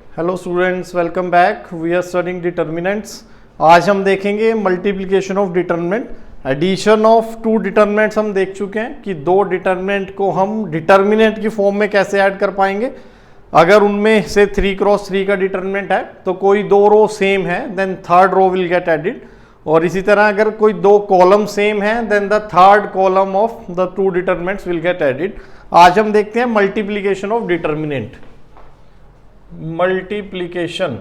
Hello students, welcome back. We are studying determinants. आज हम देखेंगे multiplication of determinant. Addition of two determinants हम देख चुके हैं कि दो डिटर्मिनेंट को हम डिटर्मिनेंट की फॉर्म में कैसे ऐड कर पाएंगे। अगर उनमें से 3 क्रॉस 3 का डिटर्मिनेंट है तो कोई दो रो सेम है then third row will get added, और इसी तरह अगर कोई दो कॉलम सेम है then the third column of the two determinants will get added. आज हम देखते हैं multiplication of determinant. Multiplication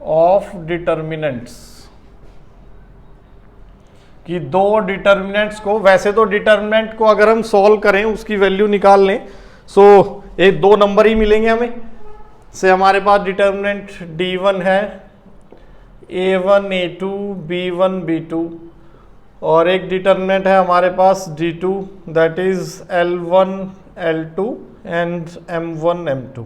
of determinants कि दो डिटर्मिनेंट्स को, वैसे तो डिटर्मिनेंट को अगर हम सॉल्व करें उसकी वैल्यू निकाल लें सो एक दो नंबर ही मिलेंगे हमें। से हमारे पास डिटर्मिनेंट D1 है, A1 A2 B1 B2, और एक डिटर्मिनेंट है हमारे पास D2 that is L1 L2 and M1 M2।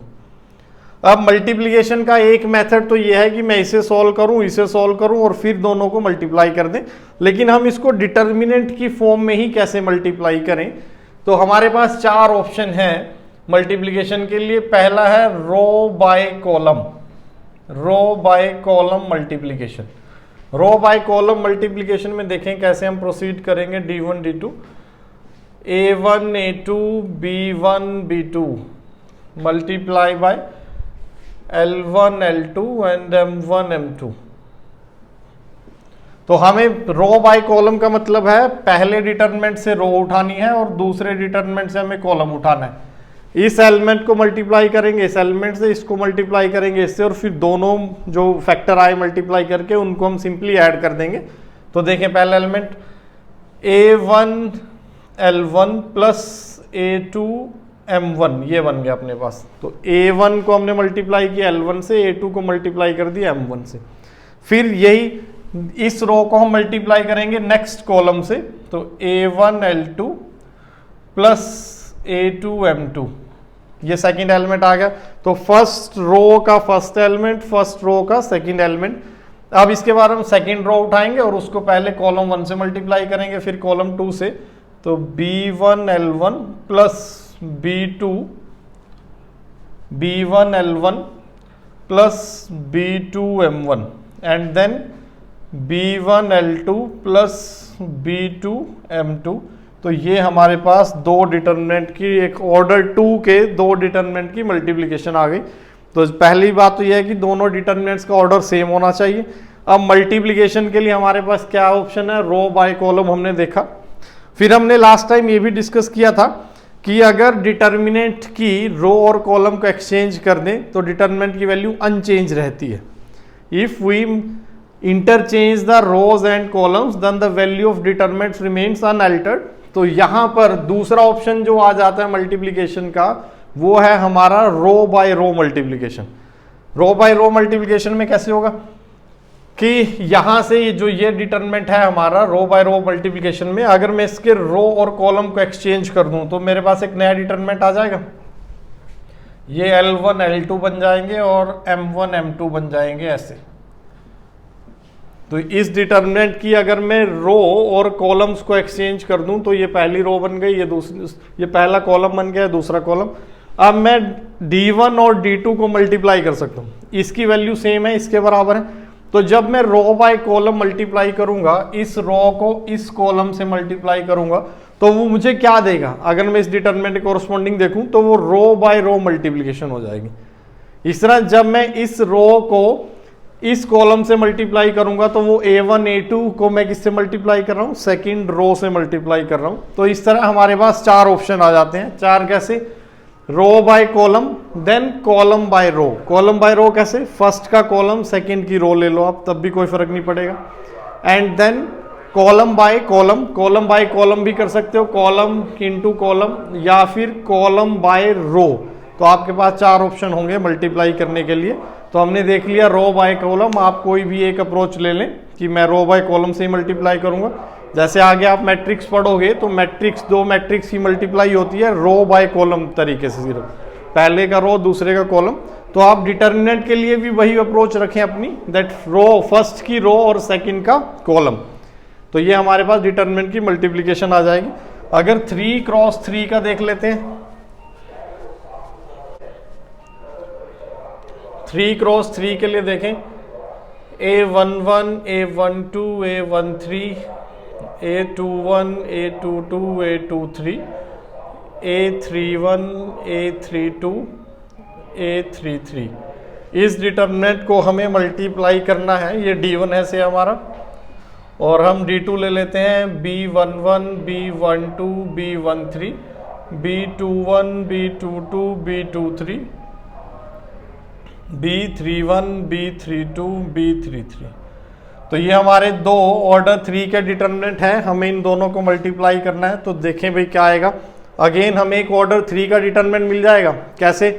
अब मल्टीप्लिकेशन का एक मेथड तो यह है कि मैं इसे सॉल्व करूं, इसे सॉल्व करूं और फिर दोनों को मल्टीप्लाई कर दें, लेकिन हम इसको डिटर्मिनेंट की फॉर्म में ही कैसे मल्टीप्लाई करें। तो हमारे पास 4 ऑप्शन हैं मल्टीप्लिकेशन के लिए। पहला है row by column, row by column multiplication. Row by column multiplication में देखें कैसे हम प्रोसीड करेंगे। D1 D2 A1 A2 B1 B2 multiply by L1 L2 and M1 M2। तो हमें रो बाय कॉलम का मतलब है पहले डिटरमिनेंट से रो उठानी है और दूसरे डिटरमिनेंट से हमें कॉलम उठाना है। इस एलिमेंट को मल्टीप्लाई करेंगे इस एलिमेंट से, इसको मल्टीप्लाई करेंगे इससे, और फिर दोनों जो फैक्टर आए मल्टीप्लाई करके उनको हम सिंपली ऐड कर देंगे। तो देखें पहला element A1 L1 plus A2 M1, ये बन गया अपने पास। तो A1 को हमने मल्टीप्लाई किया L1 से, A2 को मल्टीप्लाई कर दिया M1 से। फिर यही इस रो को हम मल्टीप्लाई करेंगे नेक्स्ट कॉलम से, तो A1 L2 plus A2 M2, ये सेकंड एलिमेंट आ गया। तो फर्स्ट रो का फर्स्ट एलिमेंट, फर्स्ट रो का सेकंड एलिमेंट। अब इसके बाद हम सेकंड रो उठाएंगे और उसको पहले कॉलम 1 से मल्टीप्लाई करेंगे, फिर कॉलम 2 से। तो B1 L1 plus B1 L1 plus B2 M1 and then B1 L2 plus B2 M2। तो ये हमारे पास दो डिटर्मिनेंट की, एक ऑर्डर 2 के दो डिटर्मिनेंट की मल्टीप्लिकेशन आ गई। तो पहली बात तो यह है कि दोनों डिटर्मिनेंट्स का ऑर्डर सेम होना चाहिए। अब मल्टीप्लिकेशन के लिए हमारे पास क्या ऑप्शन है, रो बाय कॉलम हमने देखा। फिर हमने लास्ट टाइम ये भी डिस्कस किया था कि अगर डिटर्मिनेंट की रो और कॉलम को एक्सचेंज कर दें तो डिटर्मिनेंट की वैल्यू अनचेंज रहती है। If we interchange the rows and columns then the value of determinant remains unaltered. तो यहां पर दूसरा ऑप्शन जो आ जाता है मल्टीप्लिकेशन का वो है हमारा रो बाय रो मल्टीप्लिकेशन। रो बाय रो मल्टीप्लिकेशन में कैसे होगा कि यहां से ये डिटर्मिनेंट है हमारा रो बाय रो मल्टीप्लिकेशन में, अगर मैं इसके रो और कॉलम को एक्सचेंज कर दूं तो मेरे पास एक नया डिटर्मिनेंट आ जाएगा। ये L1 L2 बन जाएंगे और M1 M2 बन जाएंगे ऐसे। तो इस डिटर्मिनेंट की अगर मैं रो और कॉलम्स को एक्सचेंज कर दूं तो ये पहली रो बन गई, ये पहला कॉलम बन गया, दूसरा कॉलम। अब मैं D1 और D2 को मल्टीप्लाई कर सकता हूं, इसकी वैल्यू सेम है, इसके बराबर है। तो जब मैं रो बाय कॉलम मल्टीप्लाई करूंगा, इस रो को इस कॉलम से मल्टीप्लाई करूंगा तो वो मुझे क्या देगा, अगर मैं इस डिटर्मिनेंट के कोरस्पॉन्डिंग देखूं तो वो रो बाय रो मल्टीप्लिकेशन हो जाएगी। इस तरह जब मैं इस रो को इस कॉलम से मल्टीप्लाई करूंगा तो वो A1 A2 को मैं किससे मल्टीप्लाई कर रहा हूं, सेकंड रो से मल्टीप्लाई कर रहा हूं। तो इस तरह हमारे पास 4 ऑप्शन आ जाते हैं। 4 कैसे, row by column, then column by row. Column by row कैसे, फर्स्ट का कॉलम सेकंड की रो ले लो आप, तब भी कोई फर्क नहीं पड़ेगा। And then column by column, column by column भी कर सकते हो, कॉलम इनटू कॉलम, या फिर कॉलम बाय रो। तो आपके पास 4 ऑप्शन होंगे मल्टीप्लाई करने के लिए। तो हमने देख लिया रो बाय कॉलम। आप कोई भी एक अप्रोच ले लें कि मैं रो बाय कॉलम से ही मल्टीप्लाई करूंगा। जैसे आगे आप मैट्रिक्स पढ़ोगे तो मैट्रिक्स, दो मैट्रिक्स की मल्टीप्लाई होती है रो बाय कॉलम तरीके से, सिर्फ पहले का रो दूसरे का कॉलम। तो आप डिटर्मिनेंट के लिए भी वही अप्रोच रखें अपनी, दैट रो फर्स्ट की रो और सेकंड का कॉलम। तो ये हमारे पास डिटर्मिनेंट की मल्टीप्लिकेशन आ जाएगी। अगर 3 क्रॉस 3 का देख लेते हैं, 3x3 के लिए देखें, A11, A12, A13, A21, A22, A23, A31, A32, A33। इस डिटर्मिनेंट को हमें मल्टीप्लाई करना है, ये D1 है से हमारा, और हम D2 ले लेते हैं, B11, B12, B13, B21, B22, B23, B31, B32, B33। तो ये हमारे दो ऑर्डर 3 के डिटर्मिनेंट हैं, हमें इन दोनों को मल्टीप्लाई करना है। तो देखें भाई क्या आएगा। अगेन हमें एक ऑर्डर 3 का डिटर्मिनेंट मिल जाएगा, कैसे?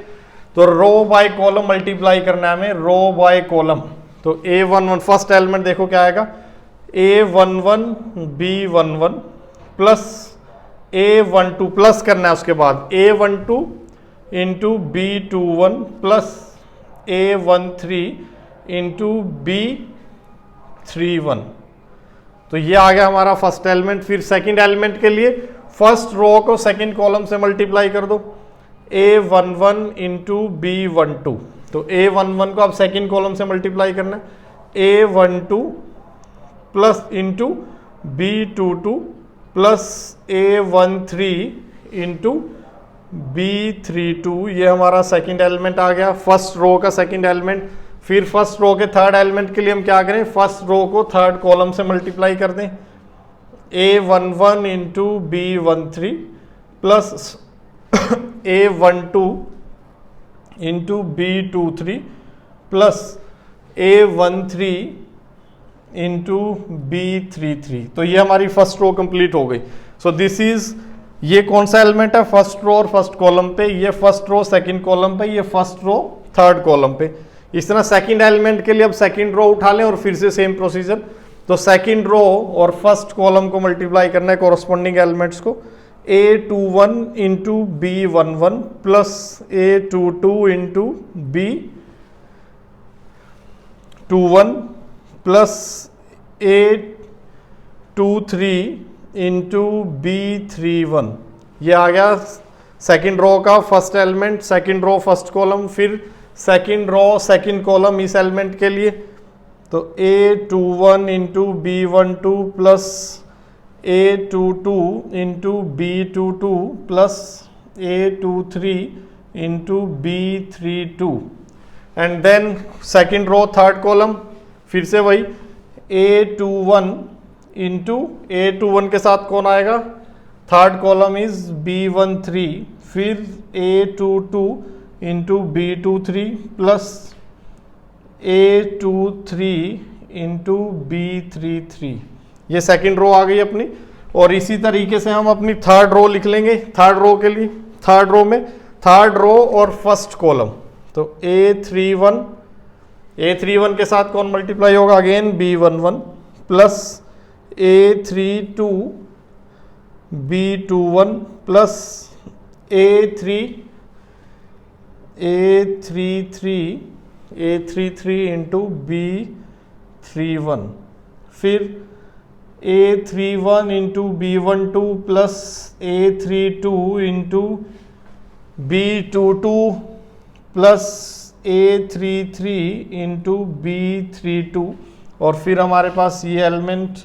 तो रो बाय कॉलम मल्टीप्लाई करना है हमें, रो बाय कॉलम। तो A11 फर्स्ट एलिमेंट देखो क्या आएगा, A11 B11 plus A12 plus करना है, उसके बाद A12 into B21 plus A13 into B31। तो ये आ गया हमारा फर्स्ट एलिमेंट। फिर सेकंड एलिमेंट के लिए फर्स्ट रो को सेकंड कॉलम से मल्टीप्लाई कर दो, A11 इंटू B12। तो A11 को आप सेकंड कॉलम से मल्टीप्लाई करना है, A12 plus into B22 plus A13 into B32। ये हमारा सेकंड एलिमेंट आ गया, फर्स्ट रो का सेकंड एलिमेंट। फिर फर्स्ट रो के थर्ड एलिमेंट के लिए हम क्या करें, फर्स्ट रो को थर्ड कॉलम से मल्टीप्लाई कर दें, A11 into B13 plus A12 into B23 plus A13 into B33। तो ये हमारी फर्स्ट रो कंप्लीट हो गई। सो दिस इज, ये कौन सा एलिमेंट है, फर्स्ट रो और फर्स्ट कॉलम पे, ये फर्स्ट रो सेकंड कॉलम पे, ये फर्स्ट रो थर्ड कॉलम पे। इस तरह सेकंड एलिमेंट के लिए अब सेकंड रो उठा लें और फिर से सेम प्रोसीजर। तो सेकंड रो और फर्स्ट कॉलम को मल्टीप्लाई करना है कोरस्पॉन्डिंग एलिमेंट्स को, A21 into B11 plus A22 into B21 plus A23 into B31। ये आ गया सेकंड रो का first element, second row first column, फिर सेकंड रो सेकंड कॉलम इस एलिमेंट के लिए। तो A21 into B12 plus A22 into B22 plus A23 into B32। And then second row third column, फिर से वही A21 इंटू A21 के साथ कौन आएगा, थर्ड कॉलम इज B13, फिर A22 into B23 plus A23 into B33। ये second row आ गई अपनी। और इसी तरीके से हम अपनी थर्ड रो लिख लेंगे। थर्ड रो के लिए, थर्ड रो में थर्ड रो और फर्स्ट कॉलम, तो A31 के साथ कौन मल्टीप्लाई होगा, again B11 plus A32 B21 plus A33 into B31, फिर A31 into B12 plus A32 into B22 plus A33 into B32। और फिर हमारे पास ये element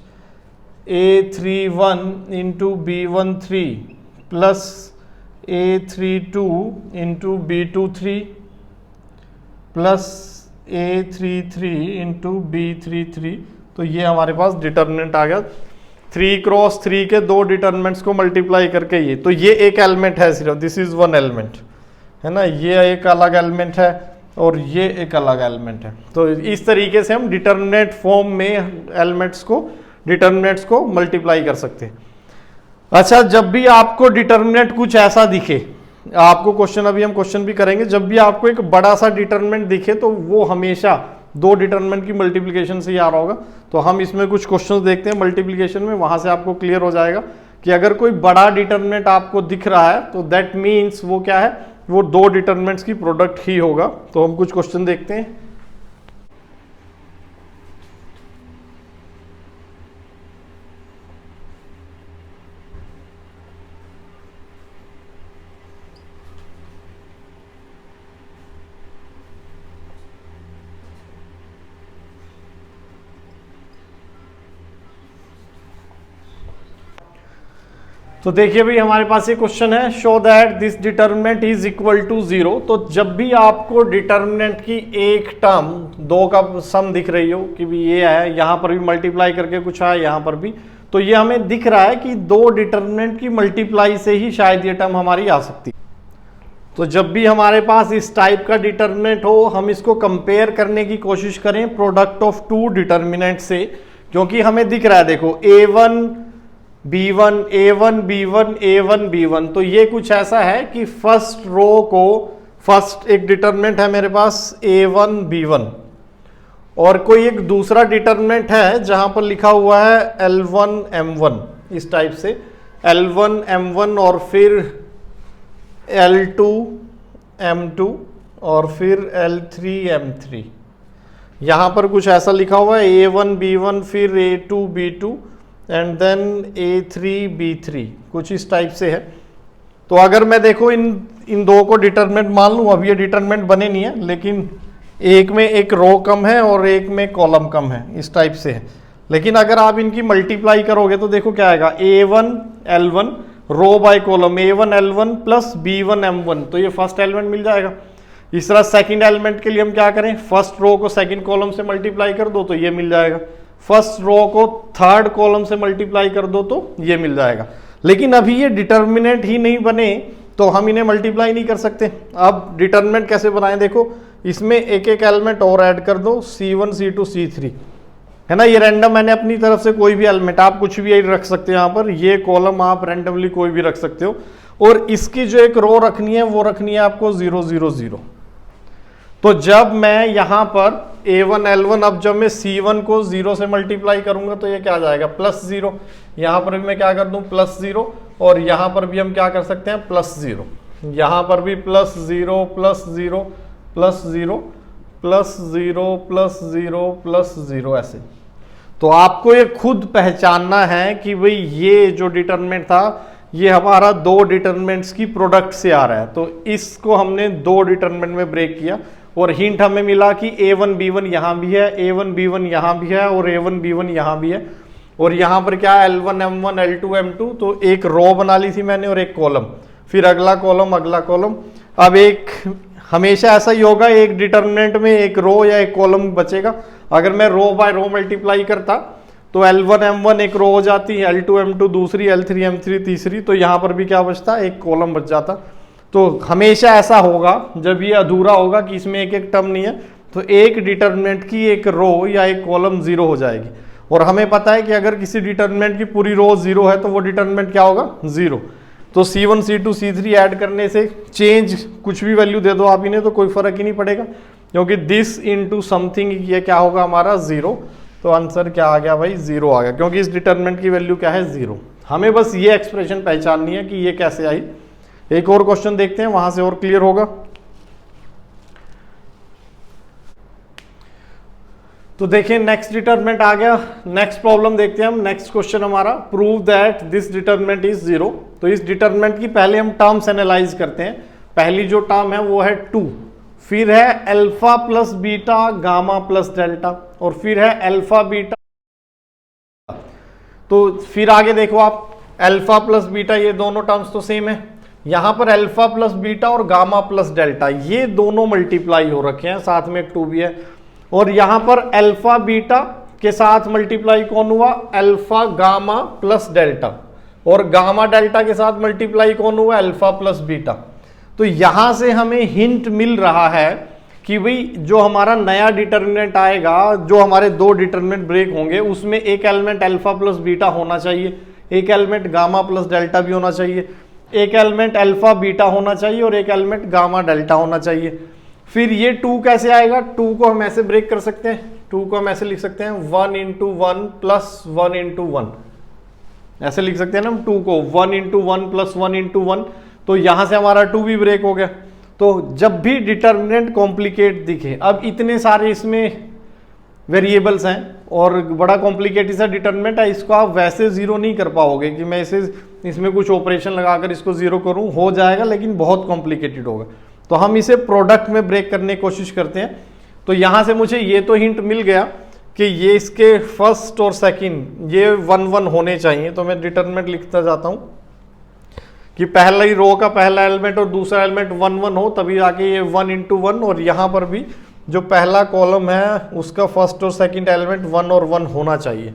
A31 into B13 plus A32 into B23 plus A33 into B33। तो ये हमारे पास determinant आ गया 3x3 के दो डिटर्मिनेंट्स को मल्टीप्लाई करके। ये तो ये एक एलिमेंट है सिर्फ, दिस इज वन एलिमेंट है ना, ये एक अलग एलिमेंट है और ये एक अलग एलिमेंट है। तो इस तरीके से हम डिटर्मिनेंट फॉर्म में डिटर्मिनेंट्स को मल्टीप्लाई कर सकते हैं। अच्छा, जब भी आपको डिटर्मिनेंट कुछ ऐसा दिखे, आपको क्वेश्चन, अभी हम क्वेश्चन भी करेंगे, जब भी आपको एक बड़ा सा डिटर्मिनेंट दिखे तो वो हमेशा दो डिटर्मिनेंट की मल्टीप्लिकेशन से ही आ रहा होगा। तो हम इसमें कुछ क्वेश्चंस देखते हैं मल्टीप्लिकेशन में, वहां से आपको क्लियर हो जाएगा कि अगर कोई बड़ा डिटर्मिनेंट आपको दिख रहा है तो दैट मीन्स वो क्या है, वो दो डिटर्मिनेंट्स की प्रोडक्ट ही होगा। तो हम कुछ क्वेश्चन देखते हैं। तो देखिए भाई हमारे पास ये क्वेश्चन है, show that this determinant is equal to 0। तो जब भी आपको डिटर्मिनेंट की एक टर्म दो का सम दिख रही हो कि भी ये है, यहां पर भी मल्टीप्लाई करके कुछ है, यहां पर भी, तो ये हमें दिख रहा है कि दो डिटर्मिनेंट की मल्टीप्लाई से ही शायद ये टर्म हमारी आ सकती है। तो जब भी हमारे पास इस टाइप का डिटर्मिनेंट हो, हम इसको कंपेयर करने की कोशिश करें प्रोडक्ट ऑफ टू डिटर्मिनेंट से, क्योंकि हमें दिख रहा है देखो A1 B1 A1 B1 A1 B1, तो ये कुछ ऐसा है कि फर्स्ट रो को, फर्स्ट एक डिटर्मिनेंट है मेरे पास A1 B1 और कोई एक दूसरा डिटर्मिनेंट है जहां पर लिखा हुआ है L1 M1, इस टाइप से L1 M1 और फिर L2 M2 और फिर L3 M3, यहां पर कुछ ऐसा लिखा हुआ है A1 B1 फिर A2 B2 and then A3 B3, कुछ इस टाइप से है। तो अगर मैं देखो इन दो को डिटरमिनेंट मान लूं, अब ये डिटरमिनेंट बने नहीं है, लेकिन एक में एक रो कम है और एक में कॉलम कम है, इस टाइप से है। लेकिन अगर आप इनकी मल्टीप्लाई करोगे तो देखो क्या आएगा, A1 L1 row by column A1 L1 plus B1 M1, तो ये फर्स्ट एलिमेंट मिल जाएगा। इस तरह सेकंड एलिमेंट के लिए हम क्या करें, फर्स्ट रो को सेकंड कॉलम से मल्टीप्लाई कर दो तो ये मिल जाएगा, फर्स्ट रो को थर्ड कॉलम से मल्टीप्लाई कर दो तो ये मिल जाएगा। लेकिन अभी ये डिटर्मिनेंट ही नहीं बने तो हम इन्हें मल्टीप्लाई नहीं कर सकते। अब डिटर्मिनेंट कैसे बनाएं, देखो इसमें एक एक एलिमेंट और ऐड कर दो, C1 C2 C3 है ना, ये रैंडम मैंने अपनी तरफ से कोई भी एलिमेंट, आप कुछ भी रख सकते हो यहाँ पर, ये कॉलम आप रैंडमली कोई भी रख सकते हो, और इसकी जो एक रो रखनी है वो रखनी है आपको 0 0 0। तो जब मैं यहां पर A1 L1, अब जब मैं C1 को 0 से मल्टीप्लाई करूंगा तो ये क्या आ जाएगा, +0। यहां पर भी मैं क्या कर दूं, +0, और यहां पर भी हम क्या कर सकते हैं, +0, यहां पर भी +0 +0 +0 +0 +0 ऐसे। तो आपको ये खुद पहचानना है कि भाई ये जो डिटरमिनेंट था ये हमारा दो डिटरमिनेंट्स की प्रोडक्ट से आ रहा है, तो इसको हमने दो डिटरमिनेंट में ब्रेक किया, और हिंट हमें मिला कि A1 B1 यहां भी है, A1 B1 यहां भी है, और A1 B1 यहां भी है, और यहां पर क्या है L1 M1 L2 M2, तो एक रो बना ली थी मैंने और एक कॉलम, फिर अगला कॉलम अगला कॉलम। अब एक हमेशा ऐसा ही होगा, एक डिटरमिनेंट में एक रो या एक कॉलम बचेगा। अगर मैं रो बाय रो मल्टीप्लाई करता तो L1 M1 एक रो हो जाती, L2 M2 दूसरी, L3 M3 तीसरी, तो यहां पर भी क्या बचता, एक कॉलम बच जाता। तो हमेशा ऐसा होगा जब ये अधूरा होगा कि इसमें एक एक टर्म नहीं है, तो एक डिटरमिनेंट की एक रो या एक कॉलम 0 हो जाएगी, और हमें पता है कि अगर किसी डिटरमिनेंट की पूरी रो 0 है तो वो डिटरमिनेंट क्या होगा, 0। तो C1 C2 C3 ऐड करने से चेंज कुछ भी वैल्यू दे दो आप इन्हें तो कोई फर्क ही नहीं पड़ेगा, क्योंकि दिस इनटू समथिंग ये क्या होगा हमारा 0। तो आंसर क्या आ गया भाई, 0 आ गया, क्योंकि इस डिटरमिनेंट की वैल्यू क्या है, 0। हमें बस ये एक्सप्रेशन पहचाननी है कि ये कैसे आई। एक और क्वेश्चन देखते हैं, वहां से और क्लियर होगा। तो देखिए नेक्स्ट डिटरमिनेंट आ गया, नेक्स्ट प्रॉब्लम देखते हैं हम। नेक्स्ट क्वेश्चन हमारा, prove that this determinant is 0। तो इस डिटरमिनेंट की पहले हम टर्म्स एनालाइज करते हैं। पहली जो टर्म है वो है 2, फिर है alpha plus beta gamma plus delta, और फिर है अल्फा बीटा। तो फिर आगे देखो आप, अल्फा प्लस बीटा ये दोनों टर्म्स तो सेम है, यहां पर अल्फा प्लस बीटा और गामा प्लस डेल्टा ये दोनों मल्टीप्लाई हो रखे हैं, साथ में एक 2 भी है, और यहां पर अल्फा बीटा के साथ मल्टीप्लाई कौन हुआ, अल्फा गामा प्लस डेल्टा, और गामा डेल्टा के साथ मल्टीप्लाई कौन हुआ, अल्फा प्लस बीटा। तो यहां से हमें हिंट मिल रहा है कि भाई जो हमारा नया डिटरमिनेंट आएगा, जो हमारे दो डिटरमिनेंट ब्रेक होंगे, उसमें एक एलिमेंट अल्फा प्लस बीटा होना चाहिए, एक एलिमेंट गामा प्लस डेल्टा भी होना चाहिए, एक एलिमेंट अल्फा बीटा होना चाहिए, और एक एलिमेंट गामा डेल्टा होना चाहिए। फिर ये 2 कैसे आएगा, 2 को हम ऐसे ब्रेक कर सकते हैं, 2 को हम ऐसे लिख सकते हैं 1 × 1 प्लस 1 × 1, ऐसे लिख सकते हैं ना हम 2 को, 1 × 1 प्लस 1 × 1। तो यहां से हमारा 2 भी ब्रेक हो गया। तो जब भी डिटरमिनेंट कॉम्प्लिकेट दिखे, अब इतने सारे इसमें वेरिएबल्स हैं और बड़ा कॉम्प्लिकेटेड सा डिटरमिनेंट है, इसको आप वैसे 0 नहीं कर पाओगे कि मैं इसे इसमें कुछ ऑपरेशन लगाकर इसको 0 करूं, हो जाएगा लेकिन बहुत कॉम्प्लिकेटेड होगा। तो हम इसे प्रोडक्ट में ब्रेक करने की कोशिश करते हैं। तो यहां से मुझे ये तो हिंट मिल गया कि ये इसके फर्स्ट और सेकंड ये 1 1 होने चाहिए। तो मैं डिटरमिनेंट लिखता जाता हूं, कि पहला ही रो का पहला एलिमेंट और दूसरा एलिमेंट 1 1 हो, तभी जाके ये 1 इंटू 1, और यहाँ पर भी जो पहला कॉलम है उसका फर्स्ट और सेकंड एलिमेंट 1 और 1 होना चाहिए।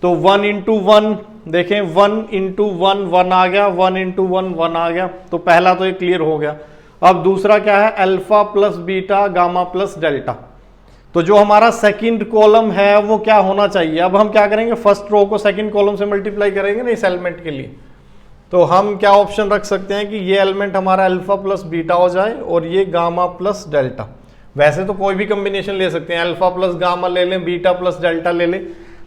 तो 1 इंटू 1 देखें, 1 इंटू 1 1 आ गया, 1 इंटू 1 1 आ गया, तो पहला तो ये क्लियर हो गया। अब दूसरा क्या है, alpha plus beta gamma plus delta. तो जो हमारा सेकंड कॉलम है वो क्या होना चाहिए, अब हम क्या करेंगे, फर्स्ट रो को सेकंड कॉलम से मल्टीप्लाई करेंगे ना इस एलिमेंट के लिए। तो हम क्या ऑप्शन रख सकते हैं कि ये एलिमेंट हमारा अल्फा प्लस बीटा हो जाए और ये गामा प्लस डेल्टा। वैसे तो कोई भी कॉम्बिनेशन ले सकते हैं, अल्फा प्लस गामा ले लें, बीटा प्लस डेल्टा ले लें,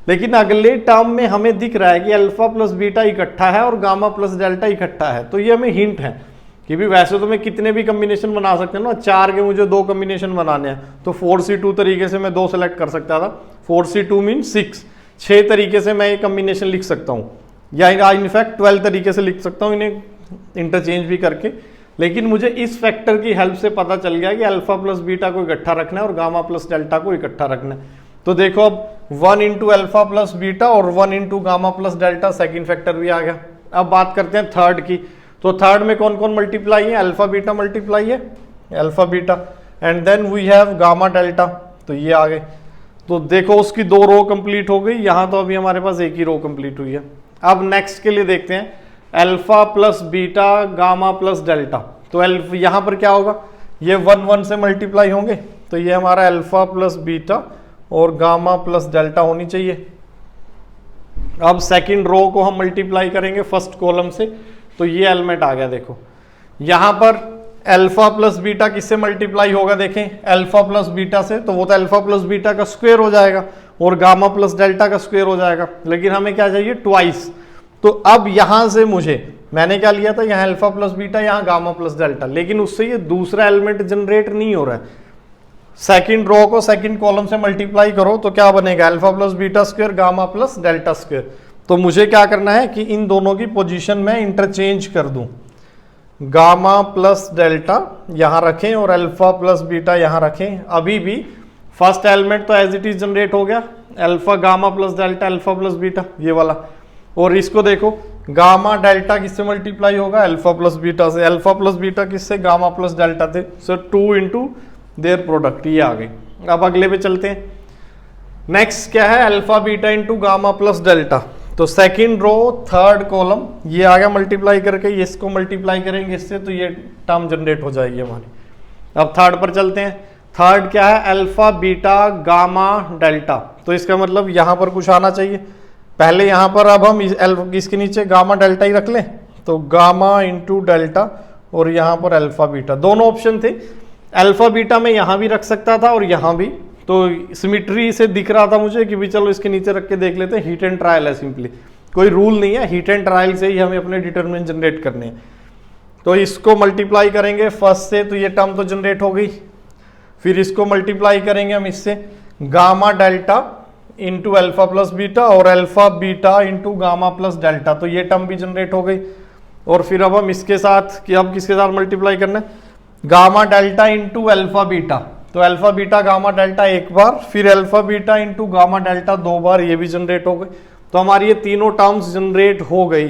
लेकिन अगले टर्म में हमें दिख रहा है कि अल्फा प्लस बीटा इकट्ठा है और गामा प्लस डेल्टा इकट्ठा है। तो ये हमें हिंट है कि भी वैसे तो मैं कितने भी कॉम्बिनेशन बना सकते हैं ना, 4 के मुझे 2 कॉम्बिनेशन बनाने हैं, तो 4C2 तरीके से मैं 2 सेलेक्ट कर सकता था। 4C2 मीन 6 तरीके से मैं ये कॉम्बिनेशन लिख सकता हूँ, या इनफैक्ट 12 तरीके से लिख सकता हूँ इन्हें इंटरचेंज भी करके। लेकिन मुझे इस फैक्टर की हेल्प से पता चल गया कि अल्फा प्लस बीटा को इकट्ठा रखना है और गामा प्लस डेल्टा को इकट्ठा रखना है। तो देखो अब 1 इंटू अल्फा प्लस बीटा और 1 into gamma plus delta, second factor भी आ गया। अब बात करते हैं थर्ड की। तो थर्ड में कौन कौन मल्टीप्लाई है, अल्फा बीटा मल्टीप्लाई है, alpha beta, and then we have gamma delta, तो ये आ गए। तो देखो उसकी 2 रो कंप्लीट हो गई, यहाँ तो अभी हमारे पास एक ही रो कंप्लीट हुई है। अब नेक्स्ट के लिए देखते हैं alpha plus beta gamma plus delta. तो यहाँ पर क्या होगा, ये 1 1 से मल्टीप्लाई होंगे, तो ये हमारा अल्फा प्लस बीटा और गामा प्लस डेल्टा होनी चाहिए। अब सेकंड रो को हम मल्टीप्लाई करेंगे फर्स्ट कॉलम से, तो ये एलिमेंट आ गया। देखो यहाँ पर अल्फा प्लस बीटा किससे मल्टीप्लाई होगा, देखें अल्फा प्लस बीटा से, तो वो तो अल्फा प्लस बीटा का स्क्वायर हो जाएगा और गामा प्लस डेल्टा का स्क्वायर हो जाएगा, लेकिन हमें क्या चाहिए, ट्वाइस। तो अब यहां से मैंने क्या लिया था, यहाँ अल्फा प्लस बीटा, यहाँ गामा प्लस डेल्टा, लेकिन उससे ये दूसरा एलिमेंट जनरेट नहीं हो रहा है। सेकंड रो को सेकंड कॉलम से मल्टीप्लाई करो तो क्या बनेगा, alpha plus beta square gamma plus delta square. तो मुझे क्या करना है कि इन दोनों की पोजीशन में इंटरचेंज कर दूं, गामा प्लस डेल्टा यहां रखें और अल्फा प्लस बीटा यहां रखें। अभी भी फर्स्ट एलिमेंट तो एज इट इज जनरेट हो गया, alpha gamma plus delta alpha plus beta ये वाला, और इसको देखो गामा डेल्टा किससे मल्टीप्लाई होगा, अल्फा प्लस बीटा से, अल्फा प्लस बीटा किससे, गामा प्लस डेल्टा थे, सो 2 इंटू देयर प्रोडक्ट, ये आ गई। अब अगले पे चलते हैं। नेक्स्ट क्या है, alpha beta into gamma plus delta. तो सेकंड रो थर्ड कॉलम ये आ गया मल्टीप्लाई करके, ये इसको मल्टीप्लाई करेंगे इससे, तो ये टर्म जनरेट हो जाएगी हमारी। अब थर्ड पर चलते हैं। थर्ड क्या है, अल्फा बीटा गामा डेल्टा। तो इसका मतलब यहां पर कुछ आना चाहिए पहले, यहां पर अब हम इसके नीचे गामा डेल्टा ही रख लें, तो गामा इंटू डेल्टा और यहां पर अल्फा बीटा। दोनों ऑप्शन थे, अल्फा बीटा में यहां भी रख सकता था और यहां भी, तो सिमिट्री से दिख रहा था मुझे कि भी चलो इसके नीचे रख के देख लेते हैं। हीट एंड ट्रायल है, सिंपली कोई रूल नहीं है, हीट एंड ट्रायल से ही हमें अपने डिटरमिनेंट जनरेट करने हैं। तो इसको मल्टीप्लाई करेंगे फर्स्ट से, तो ये टर्म तो जनरेट हो गई। फिर इसको मल्टीप्लाई करेंगे हम इससे, gamma delta into alpha plus beta और alpha beta into gamma plus delta, तो ये टर्म भी जनरेट हो गई। और फिर अब हम इसके साथ कि अब किसके साथ मल्टीप्लाई करना है, gamma delta into alpha beta, तो अल्फा बीटा गामा डेल्टा एक बार, फिर alpha beta into gamma delta 2 बार, ये भी जनरेट हो गई। तो हमारी ये तीनों टर्म्स जनरेट हो गई।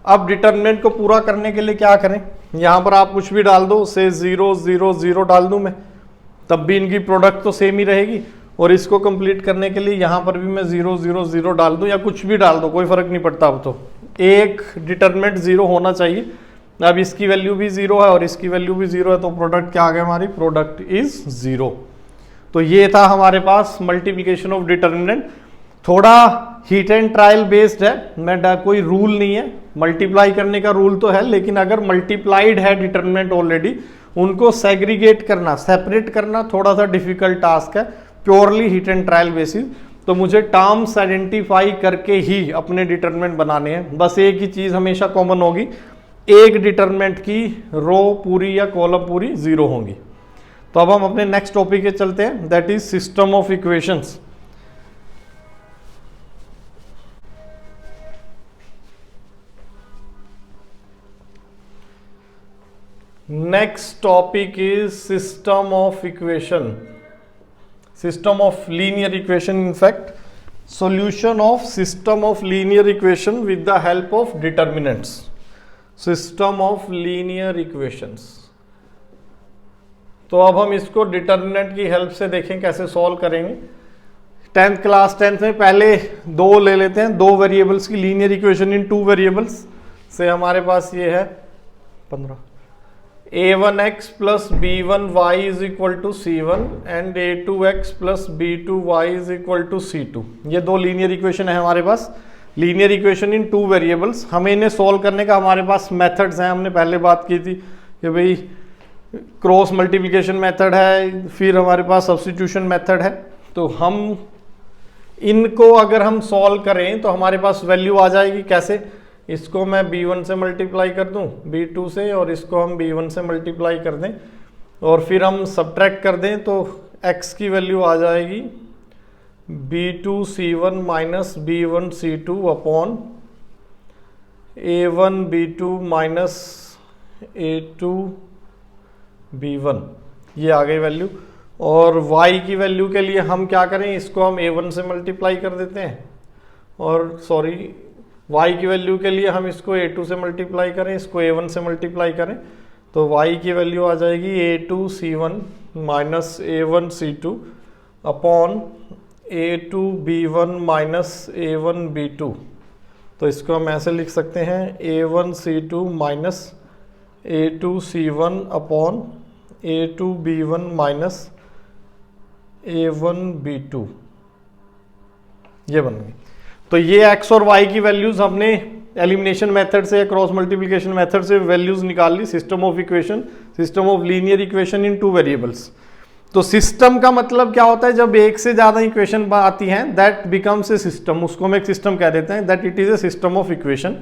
अब डिटरमिनेंट को पूरा करने के लिए क्या करें, यहाँ पर आप कुछ भी डाल दो, से 0 0 0 डाल दूं मैं, तब भी इनकी प्रोडक्ट तो सेम ही रहेगी। और इसको कंप्लीट करने के लिए यहाँ पर भी मैं 0 0 0 डाल दूं, या कुछ भी डाल दो, कोई फर्क नहीं पड़ता। अब तो एक डिटरमिनेंट 0 होना चाहिए। अब इसकी वैल्यू भी 0 है और इसकी वैल्यू भी 0 है, तो प्रोडक्ट क्या आ गया, हमारी प्रोडक्ट इज 0। तो ये था हमारे पास मल्टीप्लिकेशन ऑफ डिटरमिनेंट। थोड़ा हीट एंड ट्रायल बेस्ड है, मैं कोई रूल नहीं है, मल्टीप्लाई करने का रूल तो है, लेकिन अगर मल्टीप्लाइड है डिटरमिनेंट ऑलरेडी, उनको सेग्रीगेट करना, सेपरेट करना थोड़ा सा डिफिकल्ट टास्क है, purely heat and trial basis. तो मुझे टर्म्स आइडेंटिफाई करके ही अपने डिटरमिनेंट बनाने हैं। बस एक ही चीज हमेशा कॉमन होगी, एक डिटरमिनेंट की रो पूरी या कॉलम पूरी 0 होंगी। तो अब हम अपने नेक्स्ट टॉपिक पे चलते हैं, that is system of equations. Next topic is system of equation, system of linear equation, in fact solution of system of linear equation with the help of determinants. System of linear equations. तो अब हम इसको determinant की help से देखें कैसे solve करेंगे। 10th में पहले दो ले लेते हैं, दो वेरिएबल्स की linear equation in two variables से हमारे पास ये है 15 a1x plus b1y is equal to c1 and a2x plus b2y is equal to c2। ये दो लीनियर इक्वेशन है हमारे पास, linear equation in two variables. हमें इन्हें सॉल्व करने का हमारे पास मेथड्स हैं। हमने पहले बात की थी कि भाई क्रॉस मल्टीप्लिकेशन मेथड है, फिर हमारे पास सब्स्टिट्यूशन मेथड है। तो हम इनको अगर हम सॉल्व करें तो हमारे पास वैल्यू आ जाएगी कैसे, इसको मैं b1 से मल्टीप्लाई कर दूं b2 से, और इसको हम b1 से मल्टीप्लाई कर दें और फिर हम सब्ट्रैक्ट कर दें तो x की वैल्यू आ जाएगी b2 c1 minus b1 c2 upon a1 b2 minus a2 b1। ये आ गई वैल्यू। और y की वैल्यू के लिए हम क्या करें, इसको हम a1 से मल्टीप्लाई कर देते हैं, और सॉरी y की वैल्यू के लिए हम इसको a2 से मल्टीप्लाई करें, इसको a1 से मल्टीप्लाई करें तो y की वैल्यू आ जाएगी a2 c1 minus a1 c2 upon a2 b1 minus a1 b2। तो इसको हम ऐसे लिख सकते हैं a1 c2 minus a2 c1 upon a2 b1 minus a1 b2। ये बन गई। तो ये x और y की वैल्यूज हमने एलिमिनेशन मेथड से या क्रॉस मल्टीप्लिकेशन मेथड से वैल्यूज निकाल ली। System of equation, system of linear equation in two variables. तो सिस्टम का मतलब क्या होता है, जब एक से ज्यादा इक्वेशन आती हैं दैट बिकम्स ए सिस्टम, उसको हम एक सिस्टम कह देते हैं, that it is a system of equation.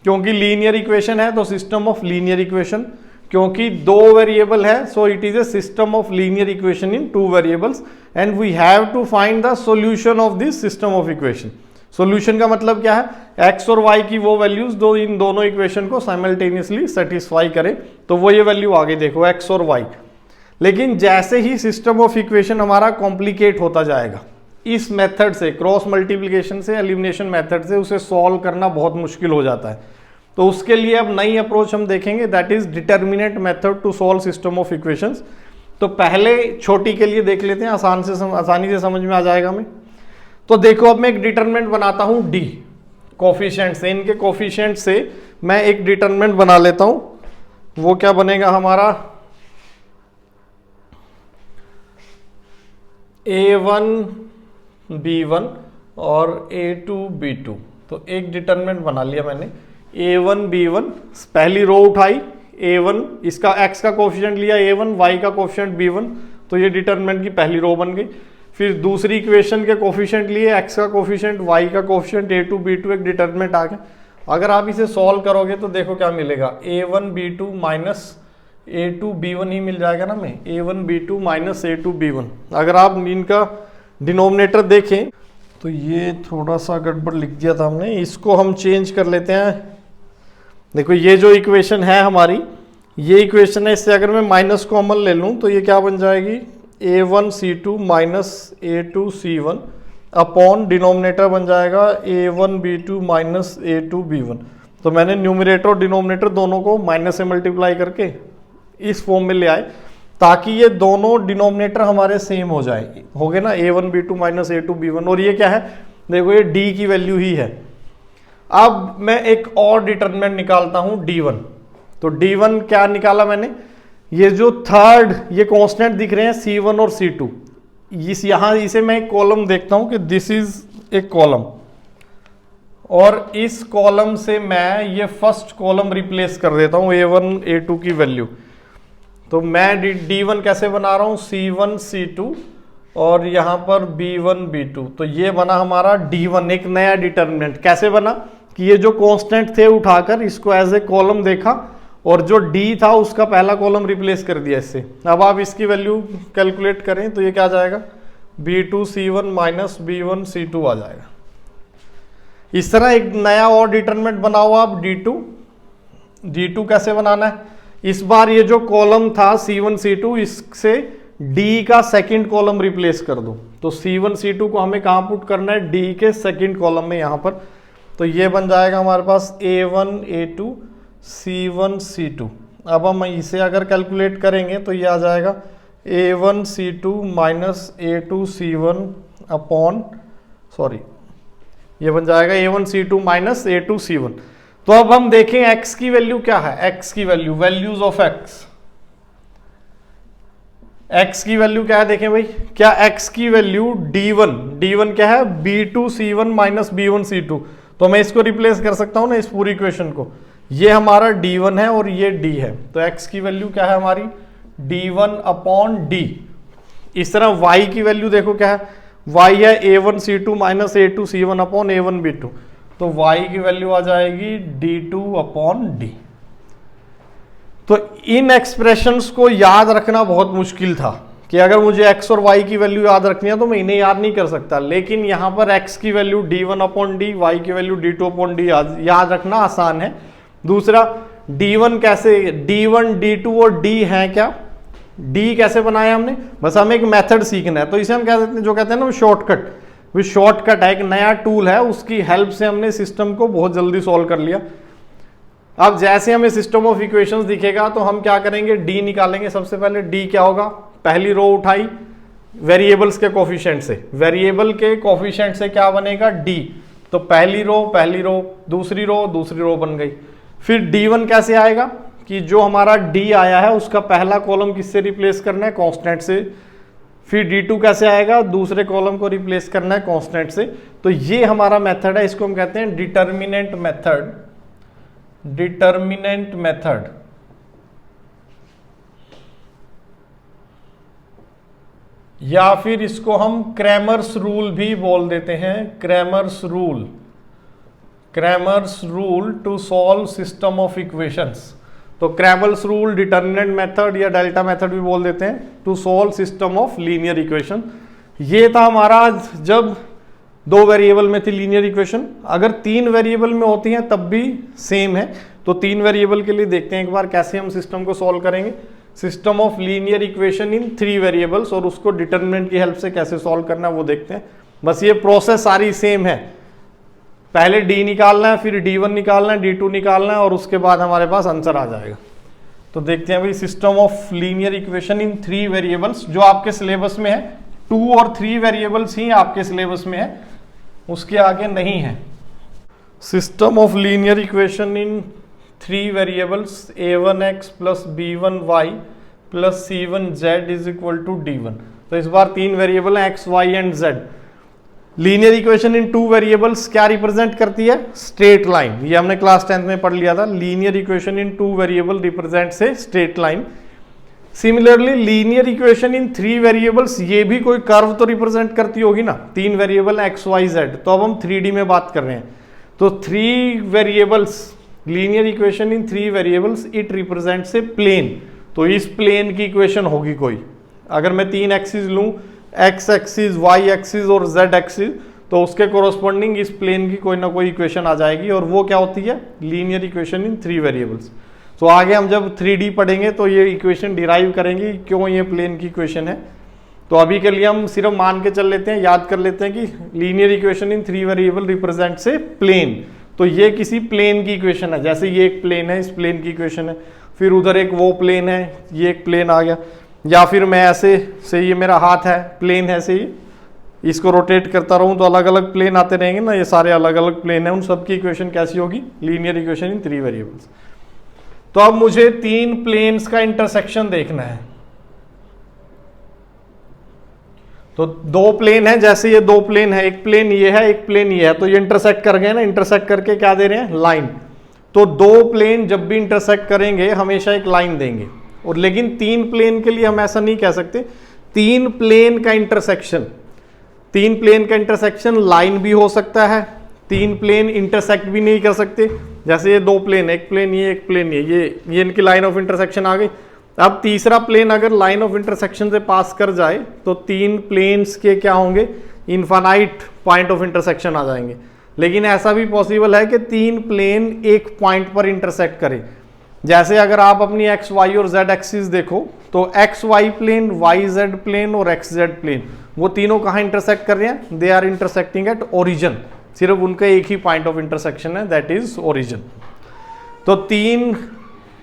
क्योंकि लीनियर इक्वेशन है तो सिस्टम ऑफ लीनियर इक्वेशन, क्योंकि दो वेरिएबल है so it is a system of linear equation in two variables and we have to find the solution of this system of equation. Solution का मतलब क्या है, x और y की वो वैल्यूज दो इन दोनों इक्वेशन को साइमल्टेनियसली सेटिस्फाई करें। तो वो ये वैल्यू आ गई, देखो x और y। लेकिन जैसे ही सिस्टम ऑफ इक्वेशन हमारा कॉम्प्लिकेट होता जाएगा, इस मेथड से, क्रॉस मल्टीप्लिकेशन से, एलिमिनेशन मेथड से उसे सॉल्व करना बहुत मुश्किल हो जाता है। तो उसके लिए अब नई अप्रोच हम देखेंगे, that is determinant method to solve system of equations. तो पहले छोटी के लिए देख लेते हैं, आसानी से समझ में आ जाएगा हमें। तो देखो अब मैं एक डिटरमिनेंट बनाता हूं d कोफिशिएंट से, इनके कोफिशिएंट से मैं एक डिटरमिनेंट बना लेता हूं। वो क्या बनेगा हमारा, a1 b1 और a2 b2। तो एक डिटरमिनेंट बना लिया मैंने, a1 b1, पहली रो उठाई a1, इसका x का कोफिशिएंट लिया a1, y का कोफिशिएंट b1, तो ये डिटरमिनेंट की पहली रो बन गई। फिर दूसरी इक्वेशन के कोफिशिएंट लिए, x का कोफिशिएंट, y का कोफिशिएंट, a2 b2, एक डिटरमिनेंट आ गया। अगर आप इसे सॉल्व करोगे तो देखो क्या मिलेगा, a1 b2 minus a2 b1 ही मिल जाएगा ना हमें, a1 b2 minus a2 b1। अगर आप इनका डिनोमिनेटर देखें तो ये थोड़ा सा गड़बड़ लिख दिया था हमने, इसको हम चेंज कर लेते हैं। देखो ये जो इक्वेशन है हमारी, ये इक्वेशन है, इससे अगर मैं माइनस कॉमन ले लूँ तो ये क्या बन जाएगी, a1 c2 minus a2 c1 upon denominator बन जाएगा a1 b2 minus a2 b1। तो मैंने न्यूमरेटर और डिनोमिनेटर दोनों को माइनस से मल्टीप्लाई करके इस फॉर्म में ले आए ताकि ये दोनों डिनोमिनेटर हमारे सेम हो जाए, हो गए ना, a1 b2 minus a2 b1। और ये क्या है, देखो ये d की वैल्यू ही है। अब मैं एक और डिटरमिनेंट निकालता हूं d1। तो d1 क्या निकाला मैंने, ये जो थर्ड ये कांस्टेंट दिख रहे हैं c1 और c2, इस यहां इसे मैं एक कॉलम देखता हूं कि दिस इज एक कॉलम, और इस कॉलम से मैं ये फर्स्ट कॉलम रिप्लेस कर देता हूं a1 a2 की वैल्यू। तो मैं d1 कैसे बना रहा हूं, c1 c2 और यहां पर b1 b2। तो ये बना हमारा d1, एक नया डिटरमिनेंट। कैसे बना कि ये जो कांस्टेंट थे उठाकर इसको एज ए कॉलम देखा और जो d था उसका पहला कॉलम रिप्लेस कर दिया इससे। अब आप इसकी वैल्यू कैलकुलेट करें तो ये क्या आ जाएगा, b2 c1 minus b1 c2 आ जाएगा। इस तरह एक नया और डिटरमिनेंट बनाओ आप d2 कैसे बनाना है, इस बार ये जो कॉलम था c1 c2 इससे d का सेकंड कॉलम रिप्लेस कर दो। तो c1 c2 को हमें कहाँ पुट करना है, d के सेकंड कॉलम में यहाँ पर। तो ये बन जाएगा हमारे पास a1 a2 C1 C2। अब हम इसे अगर कैलकुलेट करेंगे तो ये आ जाएगा A1 C2 minus A2 C1 upon ये बन जाएगा A1 C2 minus A2 C1। तो अब हम देखें x की वैल्यू क्या है, x की वैल्यू, वैल्यूज ऑफ x की वैल्यू क्या है देखें भाई, क्या x की वैल्यू d1 क्या है B2 C1 minus B1 C2। तो मैं इसको रिप्लेस कर सकता हूं ना इस पूरी इक्वेशन को, ये हमारा d1 है और ये d है, तो x की वैल्यू क्या है हमारी d1 अपॉन d। इस तरह y की वैल्यू देखो क्या है, y है A1 C2 minus A2 C1 upon A1 B2, तो y की वैल्यू आ जाएगी d2 अपॉन d। तो इन एक्सप्रेशंस को याद रखना बहुत मुश्किल था कि अगर मुझे x और y की वैल्यू याद रखनी है तो मैं इन्हें याद नहीं कर सकता, लेकिन यहां पर x की value d1 upon d, y की वैल्यू d2 अपॉन d याद रखना आसान है। दूसरा d1 कैसे, d1 d2 और d है क्या, d कैसे बनाया हमने, बस हमें एक मेथड सीखना है, तो इसे हम कह देते हैं, जो कहते हैं ना शॉर्टकट, वो शॉर्टकट है, एक नया टूल है, उसकी हेल्प से हमने सिस्टम को बहुत जल्दी सॉल्व कर लिया। अब जैसे हमें सिस्टम ऑफ इक्वेशंस दिखेगा तो हम क्या करेंगे, डी निकालेंगे। सबसे पहले डी क्या होगा, पहली रो उठाई वेरिएबल्स के कोफिशिएंट से, वेरिएबल के कोफिशिएंट से क्या बनेगा डी, तो पहली रो दूसरी रो बन गई। फिर d1 कैसे आएगा कि जो हमारा d आया है उसका पहला कॉलम किससे रिप्लेस करना है, कांस्टेंट से। फिर d2 कैसे आएगा, दूसरे कॉलम को रिप्लेस करना है कांस्टेंट से। तो ये हमारा मेथड है, इसको हम कहते हैं डिटर्मिनेंट मेथड। या फिर इसको हम क्रैमर्स रूल भी बोल देते हैं, Cramer's rule to solve system of equations. तो क्रैमर्स रूल, डिटर्मिनेंट मेथड या डेल्टा मेथड भी बोल देते हैं, to solve system of linear equation. ये था हमारा जब 2 वेरिएबल में थी लीनियर इक्वेशन। अगर 3 वेरिएबल में होती हैं तब भी सेम है। तो 3 वेरिएबल के लिए देखते हैं एक बार कैसे हम सिस्टम को सॉल्व करेंगे, system of linear equation in 3 variables, और उसको डिटर्मिनेंट की हेल्प से कैसे सॉल्व करना है वो देखते हैं। बस ये प्रोसेस सारी सेम है, पहले d निकालना है, फिर d1 निकालना है, d2 निकालना है, और उसके बाद हमारे पास आंसर आ जाएगा। तो देखते हैं भाई, system of linear equation in 3 variables, जो आपके सिलेबस में है, 2 और 3 वेरिएबल्स ही आपके सिलेबस में है, उसके आगे नहीं है। System of linear equation in 3 variables a1x plus b1y plus c1z is equal to d1। तो इस बार 3 वेरिएबल है x, y and z। Linear equation in 2 variables क्या रिप्रेजेंट करती है, स्ट्रेट लाइन। ये हमने क्लास 10th में पढ़ लिया था, linear equation in 2 variable represent से straight line. Similarly linear equation in 3 variables, ये भी कोई कर्व तो रिप्रेजेंट करती होगी ना, 3 वेरिएबल x, y, z। तो अब हम 3D में बात कर रहे हैं, तो 3 variables, linear equation in 3 variables, it represents a plane. तो इस प्लेन की इक्वेशन होगी कोई, अगर मैं 3 एक्सिस लूं, x एक्सिस, y एक्सिस और z एक्सिस, तो उसके कोरोस्पोंडिंग इस प्लेन की कोई ना कोई इक्वेशन आ जाएगी, और वो क्या होती है, लीनियर इक्वेशन इन 3 वेरिएबल्स। तो आगे हम जब 3D पढ़ेंगे तो ये इक्वेशन डिराइव करेंगे क्यों ये प्लेन की इक्वेशन है। तो अभी के लिए हम सिर्फ मान के चल लेते हैं, याद कर लेते हैं कि linear equation in 3 variable represents a plane. तो ये किसी प्लेन की इक्वेशन है, जैसे ये एक प्लेन है, इस प्लेन की इक्वेशन है, फिर उधर एक वो प्लेन है, ये एक प्लेन आ गया, या फिर मैं ऐसे से, ये मेरा हाथ है, प्लेन है, से इसको रोटेट करता रहूं तो अलग अलग प्लेन आते रहेंगे ना, ये सारे अलग अलग प्लेन है, उन सब की इक्वेशन कैसी होगी, लीनियर इक्वेशन इन 3 वेरिएबल्स। तो अब मुझे 3 प्लेन्स का इंटरसेक्शन देखना है। तो 2 प्लेन है, जैसे ये 2 प्लेन है, एक प्लेन ये है, एक प्लेन ये है, तो ये इंटरसेक्ट कर गए ना, इंटरसेक्ट करके क्या दे रहे हैं, लाइन। तो 2 प्लेन जब भी इंटरसेक्ट करेंगे हमेशा एक लाइन देंगे, और लेकिन 3 प्लेन के लिए हम ऐसा नहीं कह सकते। 3 प्लेन का इंटरसेक्शन लाइन भी हो सकता है, 3 प्लेन इंटरसेक्ट भी नहीं कर सकते। जैसे ये 2 प्लेन, एक प्लेन ये, एक प्लेन ये इनकी लाइन ऑफ इंटरसेक्शन आ गई। अब तीसरा प्लेन अगर लाइन ऑफ इंटरसेक्शन से पास कर जाए तो 3 प्लेन्स के क्या होंगे, इनफाइनाइट पॉइंट ऑफ इंटरसेक्शन आ जाएंगे। लेकिन ऐसा भी पॉसिबल है कि 3 प्लेन एक पॉइंट पर इंटरसेक्ट करें। जैसे अगर आप अपनी एक्स, वाई और जेड एक्सिस देखो, तो x y plane, y z plane और एक्स जेड प्लेन, वो तीनों कहाँ इंटरसेक्ट कर रहे हैं, they are intersecting at origin. सिर्फ उनका एक ही पॉइंट ऑफ इंटरसेक्शन है, दैट इज ओरिजिन। तो तीन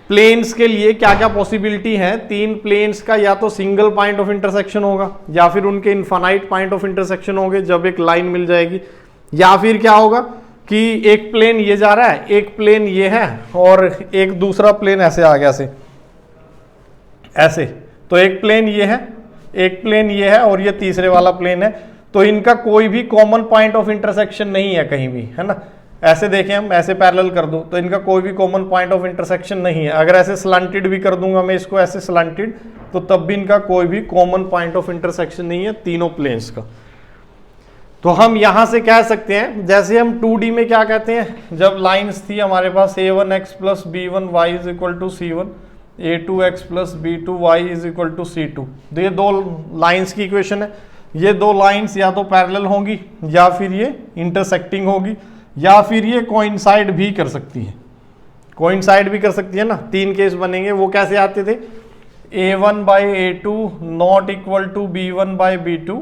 प्लेन्स के लिए क्या क्या पॉसिबिलिटी है, तीन प्लेन्स का या तो सिंगल पॉइंट ऑफ इंटरसेक्शन होगा या फिर उनके इनफाइनाइट पॉइंट ऑफ इंटरसेक्शन होंगे जब एक लाइन मिल जाएगी, या फिर क्या होगा कि एक प्लेन ये जा रहा है, एक प्लेन ये है और एक दूसरा प्लेन ऐसे आ गया ऐसे, तो एक प्लेन ये है, एक प्लेन ये है और ये तीसरे वाला प्लेन है, तो इनका कोई भी कॉमन पॉइंट ऑफ इंटरसेक्शन नहीं है कहीं भी, है ना। ऐसे देखें हम, ऐसे पैरेलल कर दो तो इनका कोई भी कॉमन पॉइंट ऑफ इंटरसेक्शन नहीं है। अगर ऐसे स्लांटेड भी कर दूंगा मैं इसको ऐसे स्लांटेड, तो तब भी इनका कोई भी कॉमन पॉइंट ऑफ इंटरसेक्शन नहीं है तीनों प्लेन्स का। तो हम यहां से कह सकते हैं, जैसे हम 2D में क्या कहते हैं, जब लाइंस थी हमारे पास a1x plus b1y is equal to c1, a2x plus b2y is equal to c2, तो ये दो लाइंस की इक्वेशन है। ये दो लाइंस या तो पैरेलल होंगी या फिर ये इंटरसेक्टिंग होगी या फिर ये कोइंसाइड भी कर सकती है, कोइंसाइड भी कर सकती है ना। तीन केस बनेंगे, वो कैसे आते थे, a1 by a2 not equal to b1 by b2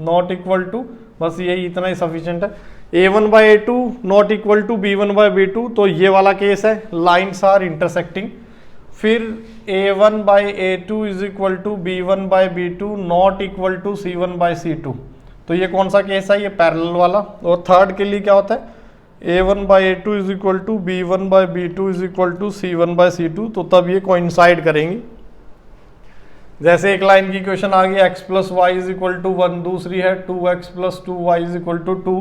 not equal to, बस यही इतना ही सफिशिएंट है, a1 by a2 not equal to b1 by b2, तो ये वाला केस है, लाइन्स आर इंटरसेक्टिंग। फिर a1 by a2 is equal to b1 by b2 not equal to c1 by c2, तो ये कौन सा केस है, ये पैरेलल वाला। और थर्ड के लिए क्या होता है, a1 by a2 is equal to b1 by b2 is equal to c1 by c2, तो तब ये कोइंसाइड करेंगी। जैसे एक लाइन की इक्वेशन आ गई x plus y is equal to 1, दूसरी है 2x plus 2y is equal to 2,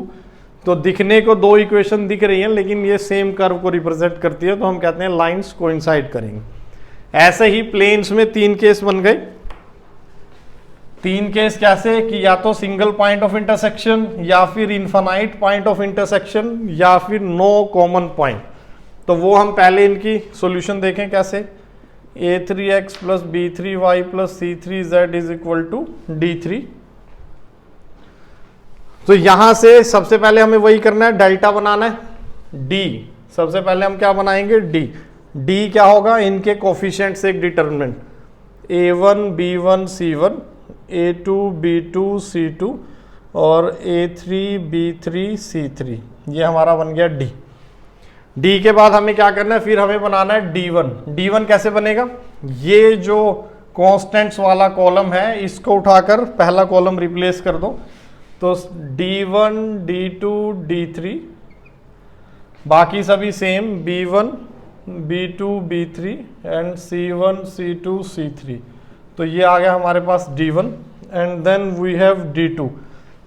तो दिखने को दो इक्वेशन दिख रही हैं लेकिन ये सेम कर्व को रिप्रेजेंट करती है, तो हम कहते हैं लाइंस कोइंसाइड करेंगे। ऐसे ही प्लेन्स में तीन केस बन गए। तीन केस कैसे, कि या तो सिंगल पॉइंट ऑफ इंटरसेक्शन या फिर इनफाइनाइट पॉइंट ऑफ इंटरसेक्शन या फिर नो कॉमन पॉइंट। तो वो हम पहले इनकी सॉल्यूशन देखें कैसे, a3x plus b3y plus c3z is equal to d3। तो यहां से सबसे पहले हमें वही करना है, डेल्टा बनाना है d। सबसे पहले हम क्या बनाएंगे, d क्या होगा, इनके कोफिशिएंट से एक determinant, a1 b1 c1 a2 b2 c2 और a3 b3 c3, ये हमारा बन गया d के बाद हमें क्या करना है, फिर हमें बनाना है d1 कैसे बनेगा, ये जो कांस्टेंट्स वाला कॉलम है इसको उठाकर पहला कॉलम रिप्लेस कर दो, तो d1 d2 d3, बाकी सभी same b1 b2 b3 and c1 c2 c3, तो ये आ गया हमारे पास d1। And then we have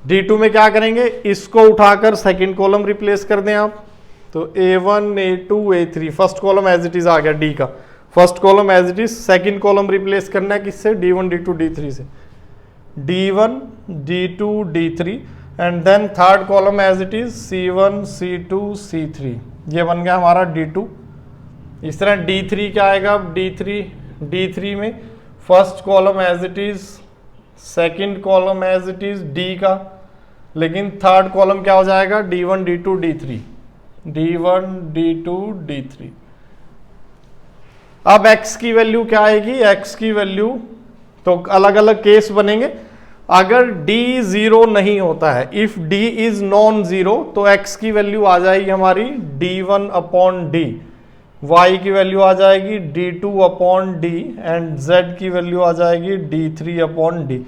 d2 में क्या करेंगे, इसको उठाकर सेकंड कॉलम रिप्लेस कर दें आप, तो a1 a2 a3, first column as it is आ गया d का, first column as it is, second column replace करना है किससे, d1 d2 d3 से, d1 d2 d3 and then third column as it is c1 c2 c3, ये बन गया हमारा d2। इस तरह d3 क्या आएगा, d3 में first column as it is, second column as it is d का, लेकिन थर्ड कॉलम क्या हो जाएगा, d1 d2 d3, d1 d2 d3। अब x की वैल्यू क्या आएगी, x की वैल्यू, तो अलग अलग केस बनेंगे। अगर d जीरो नहीं होता है, if d is non zero, तो x की वैल्यू आ जाएगी हमारी d1 अपॉन d, y की वैल्यू आ जाएगी d2 upon d and z की वैल्यू आ जाएगी d3 अपॉन d।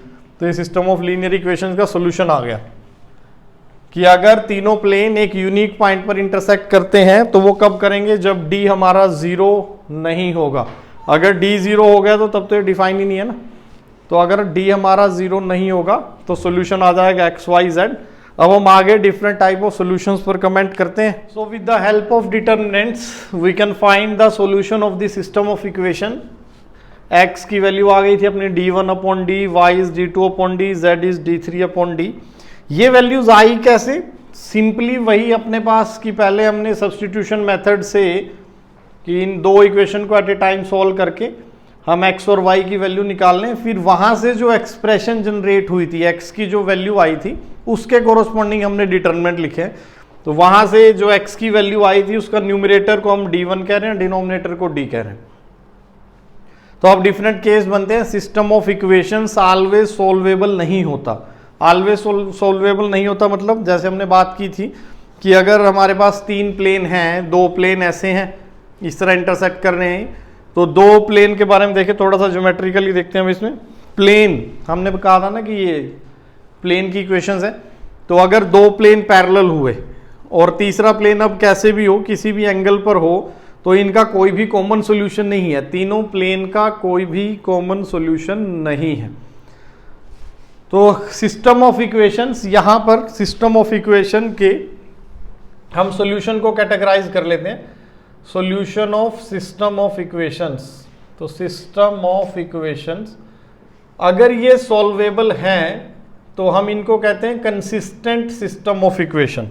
तो ये सिस्टम ऑफ लीनियर इक्वेशंस का सॉल्यूशन आ गया कि अगर तीनों प्लेन एक यूनिक पॉइंट पर इंटरसेक्ट करते हैं तो वो कब करेंगे, जब d हमारा जीरो नहीं होगा। अगर d जीरो हो गया तो तब तो ये डिफाइन ही नहीं है ना, तो अगर d हमारा जीरो नहीं होगा तो सॉल्यूशन आ जाएगा x y z। अब हम आगे डिफरेंट टाइप ऑफ सॉल्यूशंस पर कमेंट करते हैं। So with the help of determinants we can find the solution of the system of equation. x की वैल्यू आ गई थी अपने d1 upon d, y is d2 upon d, z is d3 upon d। ये values आई कैसे, simply वही अपने पास कि पहले हमने सब्स्टिट्यूशन मेथड से कि इन दो इक्वेशन को एट ए टाइम सॉल्व करके हम x और y की वैल्यू निकाल लें, फिर वहां से जो एक्सप्रेशन जनरेट हुई थी, x की जो वैल्यू आई थी उसके कोरोस्पोंडिंग हमने डिटरमिनेंट लिखे। तो वहां से जो x की वैल्यू आई थी उसका न्यूमरेटर को हम d1 कह रहे हैं, डिनोमिनेटर को d कह रहे हैं। तो अब डिफरेंट केस बनते हैं। System of equations always solvable नहीं होता। ऑलवेज सोल्वेबल नहीं होता मतलब जैसे हमने बात की थी कि अगर हमारे पास तीन प्लेन हैं, दो प्लेन ऐसे हैं इस तरह इंटरसेक्ट कर रहे हैं। तो दो प्लेन के बारे में देखें, थोड़ा सा ज्योमेट्रिकली देखते हैं हम इसमें। प्लेन हमने कहा था ना कि ये प्लेन की इक्वेशंस है। तो अगर दो प्लेन पैरेलल हुए और तीसरा प्लेन अब कैसे भी हो, किसी भी एंगल पर हो, तो इनका कोई भी कॉमन सॉल्यूशन नहीं है। तीनों प्लेन का कोई भी कॉमन सॉल्यूशन नहीं है। तो सिस्टम ऑफ इक्वेशंस, यहां पर सिस्टम ऑफ इक्वेशन के हम सॉल्यूशन को कैटेगराइज कर लेते हैं। Solution of system of equations. तो सिस्टम ऑफ इक्वेशंस अगर ये सॉल्वेबल हैं तो हम इनको कहते हैं consistent system of equation.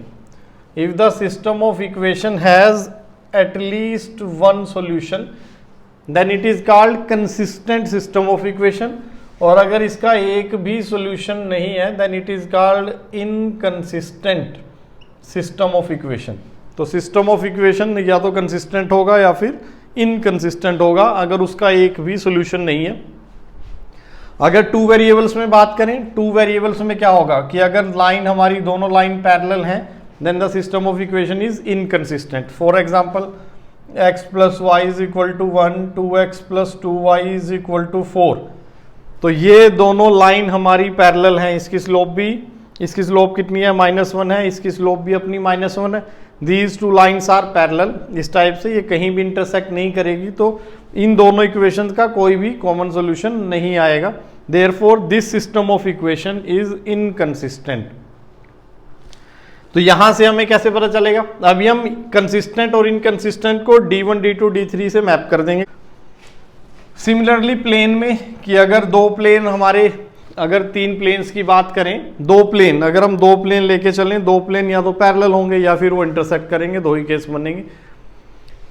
If the system of equation has at least one solution then it is called consistent system of equation. और अगर इसका एक भी सॉल्यूशन नहीं है then it is called inconsistent system of equation. तो system of equation या तो कंसिस्टेंट होगा या फिर इनकंसिस्टेंट होगा अगर उसका एक भी सॉल्यूशन नहीं है। अगर टू वेरिएबल्स में बात करें, टू वेरिएबल्स में क्या होगा कि अगर लाइन हमारी दोनों लाइन पैरेलल हैं then the system of equation is inconsistent. For example x plus y is equal to 1, 2x plus 2y is equal to 4। तो ये दोनों लाइन हमारी पैरेलल हैं। इसकी स्लोप कितनी है, -1 है, इसकी स्लोप भी अपनी -1 है। These two lines are parallel. इस टाइप से ये कहीं भी इंटरसेक्ट नहीं करेगी, तो इन दोनों इक्वेशंस का कोई भी कॉमन सॉल्यूशन नहीं आएगा। Therefore this system of equation is inconsistent. तो यहां से हमें कैसे पता चलेगा, अभी हम कंसिस्टेंट और इनकंसिस्टेंट को D1, D2, D3 से मैप कर देंगे। सिमिलरली प्लेन में कि अगर दो प्लेन हमारे, अगर तीन प्लेन्स की बात करें, दो प्लेन, अगर हम दो प्लेन लेके चलें, दो प्लेन या तो पैरेलल होंगे या फिर वो इंटरसेक्ट करेंगे, दो ही केस बनेंगे।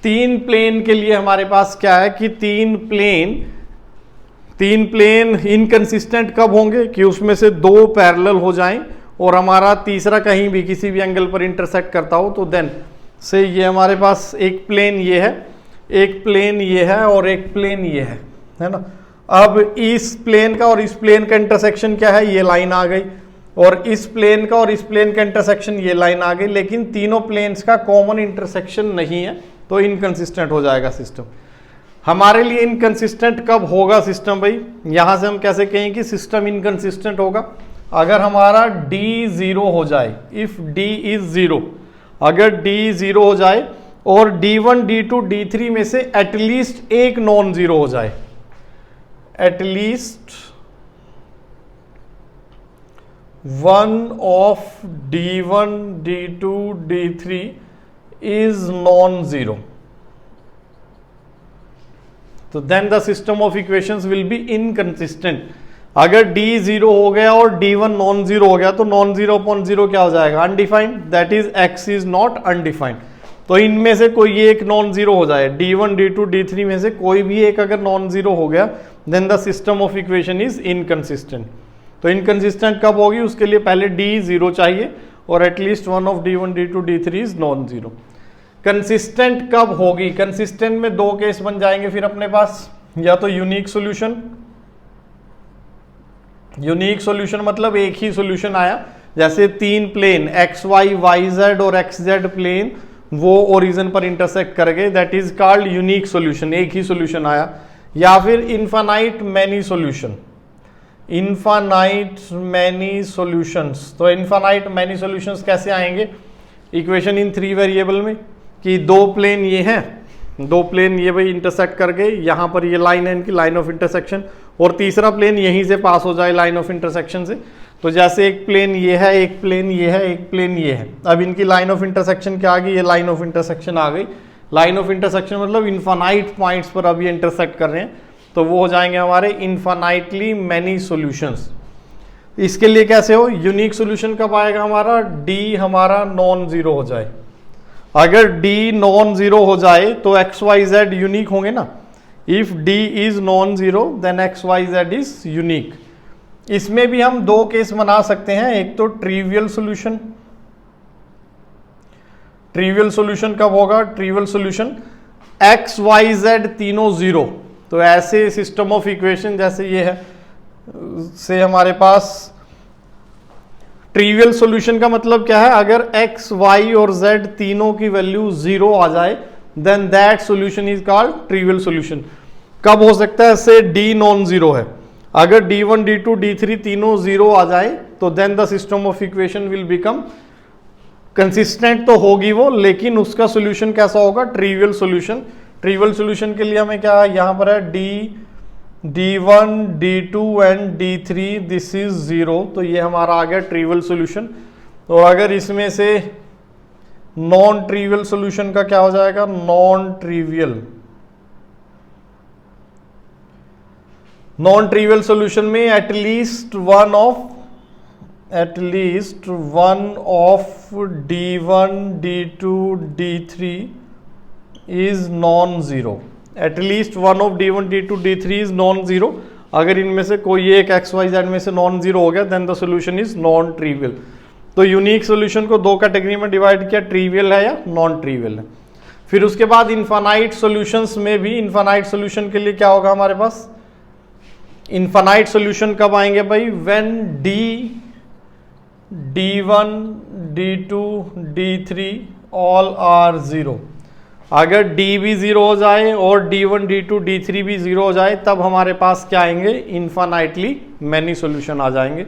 तीन प्लेन के लिए हमारे पास क्या है कि तीन प्लेन इनकंसिस्टेंट कब होंगे कि उसमें से दो पैरेलल हो जाएं और हमारा तीसरा कहीं भी किसी भी एंगल पर इंटरसेक्ट करता हो। तो देन से ये हमारे पास एक प्लेन ये है, एक प्लेन ये है और एक प्लेन ये है ना। अब इस प्लेन का और इस प्लेन का इंटरसेक्शन क्या है, ये लाइन आ गई, और इस प्लेन का और इस प्लेन का इंटरसेक्शन ये लाइन आ गई, लेकिन तीनों प्लेन्स का कॉमन इंटरसेक्शन नहीं है, तो इनकंसिस्टेंट हो जाएगा सिस्टम। हमारे लिए इनकंसिस्टेंट कब होगा सिस्टम भाई, यहां से हम कैसे कहें कि सिस्टम इनकंसिस्टेंट होगा, अगर हमारा D 0 हो जाए। इफ D इज 0, अगर D 0 हो जाए और D1, D2, D3 में से एटलीस्ट एक नॉन जीरो हो जाए, at least one of D1, D2, D3 is non zero, तो then the system of equations will be inconsistent. अगर D 0 हो गया और D1 नॉन जीरो हो गया तो नॉन जीरो अपॉन जीरो क्या हो जाएगा, undefined, that is x is not undefined. तो इनमें से कोई एक नॉन जीरो हो जाए, D1, D2, D3 में से कोई भी एक अगर नॉन जीरो हो गया then the system of equation is inconsistent. तो इनकंसिस्टेंट कब होगी, उसके लिए पहले D 0 चाहिए और at least one of D1, D2, D3 is non zero. Consistent कब होगी, कंसिस्टेंट में दो केस बन जाएंगे फिर अपने पास, या तो यूनिक सॉल्यूशन, यूनिक सॉल्यूशन मतलब एक ही सॉल्यूशन आया, जैसे तीन प्लेन XY, YZ और XZ प्लेन वो ओरिजिन पर इंटरसेक्ट कर गए, that is called unique solution, एक ही सॉल्यूशन आया। या फिर infinite many solution, infinite many solutions. तो इनफाइनाइट मैनी सॉल्यूशंस कैसे आएंगे, इक्वेशन इन थ्री वेरिएबल में कि दो प्लेन ये हैं, दो प्लेन ये भाई इंटरसेक्ट कर गए, यहाँ पर ये लाइन है इनकी लाइन ऑफ इंटरसेक्शन, और तीसरा प्लेन यहीं से पास हो जाए लाइन ऑफ इंटरसेक्शन से। तो जैसे एक प्लेन ये है, एक प्लेन ये है, एक प्लेन ये है, अब इनकी लाइन ऑफ इंटरसेक्शन क्या आ गई, ये लाइन ऑफ इंटरसेक्शन आ गई। लाइन ऑफ इंटरसेक्शन मतलब इनफाइनाइट पॉइंट्स पर अब ये इंटरसेक्ट कर रहे हैं, तो वो हो जाएंगे हमारे इनफाइनाइटली मैनी सॉल्यूशंस। इसके लिए कैसे हो, यूनिक सॉल्यूशन कब आएगा हमारा, D हमारा नॉन जीरो हो जाए। अगर D नॉन जीरो हो जाए तो XYZ यूनिक होंगे ना, if D is non zero then XYZ is unique. इसमें भी हम दो केस बना सकते हैं, एक तो ट्रिवियल सॉल्यूशन, ट्रिवियल सॉल्यूशन कब होगा, ट्रिवियल सॉल्यूशन XYZ तीनों जीरो, तो ऐसे सिस्टम ऑफ इक्वेशन जैसे ये है से हमारे पास ट्रिवियल सॉल्यूशन का मतलब क्या है, अगर x, y और z तीनों की वैल्यू जीरो आ जाए then that solution is called trivial solution. कब हो सकता है ऐसे डी नॉन जीरो है, अगर D1 D2 D3 तीनों जीरो आ जाए तो then the system of equation will become consistent. तो होगी वो, लेकिन उसका सोल्यूशन कैसा होगा, ट्रिवियल सोल्यूशन। ट्रिवियल सोल्यूशन के लिए हमें क्या यहां पर है D1 D2 and D3 this is zero, तो ये हमारा आ गया ट्रिवियल सोल्यूशन। तो अगर इसमें से नॉन ट्रिवियल सोल्यूशन का क्या हो जाएगा, नॉन ट्रिवियल सोल्यूशन में at least one of D1 D2 D3 is non zero. At least one of D1 D2 D3 is non zero. अगर इनमें से कोई एक XYZ में से नॉन जीरो हो गया then the solution is non trivial. तो यूनिक सोल्यूशन को दो कैटेगरी में डिवाइड किया, ट्रिवियल है या नॉन ट्रिवियल है। फिर उसके बाद इनफाइनाइट सॉल्यूशंस में भी इनफाइनाइट सॉल्यूशन के लिए क्या होगा हमारे पास, इनफाइनाइट सॉल्यूशन कब आएंगे भाई, when D1 D2 D3 all are zero. अगर D भी जीरो हो जाए और D1 D2 D3 भी जीरो हो जाए तब हमारे पास क्या आएंगे, इनफाइनाइटली मैनी सॉल्यूशन आ जाएंगे।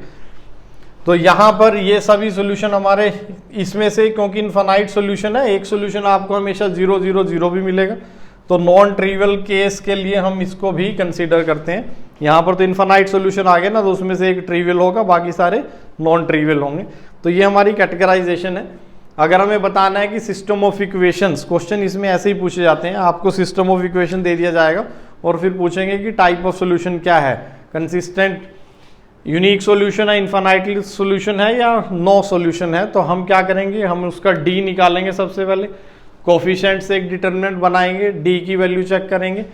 तो यहां पर ये सभी सॉल्यूशन हमारे इसमें से, क्योंकि इनफाइनाइट सॉल्यूशन है, एक सॉल्यूशन आपको हमेशा 0 0 0 भी मिलेगा, तो नॉन ट्रिवियल केस के लिए हम इसको भी कंसीडर करते हैं। यहाँ पर तो इनफाइनाइट सॉल्यूशन आ गया ना, तो उसमें से एक ट्रिवियल होगा, बाकी सारे नॉन ट्रिवियल होंगे। तो ये हमारी कैटेगराइजेशन है। अगर हमें बताना है कि सिस्टम ऑफ इक्वेशंस, क्वेश्चन इसमें ऐसे ही पूछे जाते हैं, आपको सिस्टम ऑफ इक्वेशन दे दिया जाएगा और फिर पूछेंगे कि टाइप ऑफ सॉल्यूशन क्या है, कंसिस्टेंट यूनिक सॉल्यूशन है, इनफाइनाइटली सॉल्यूशन है या नो सॉल्यूशन है। तो हम क्या करेंगे, हम उसका डी निकालेंगे सबसे पहले, कोफिशिएंट से एक डिटरमिनेंट बनाएंगे, डी की वैल्यू चेक करेंगे।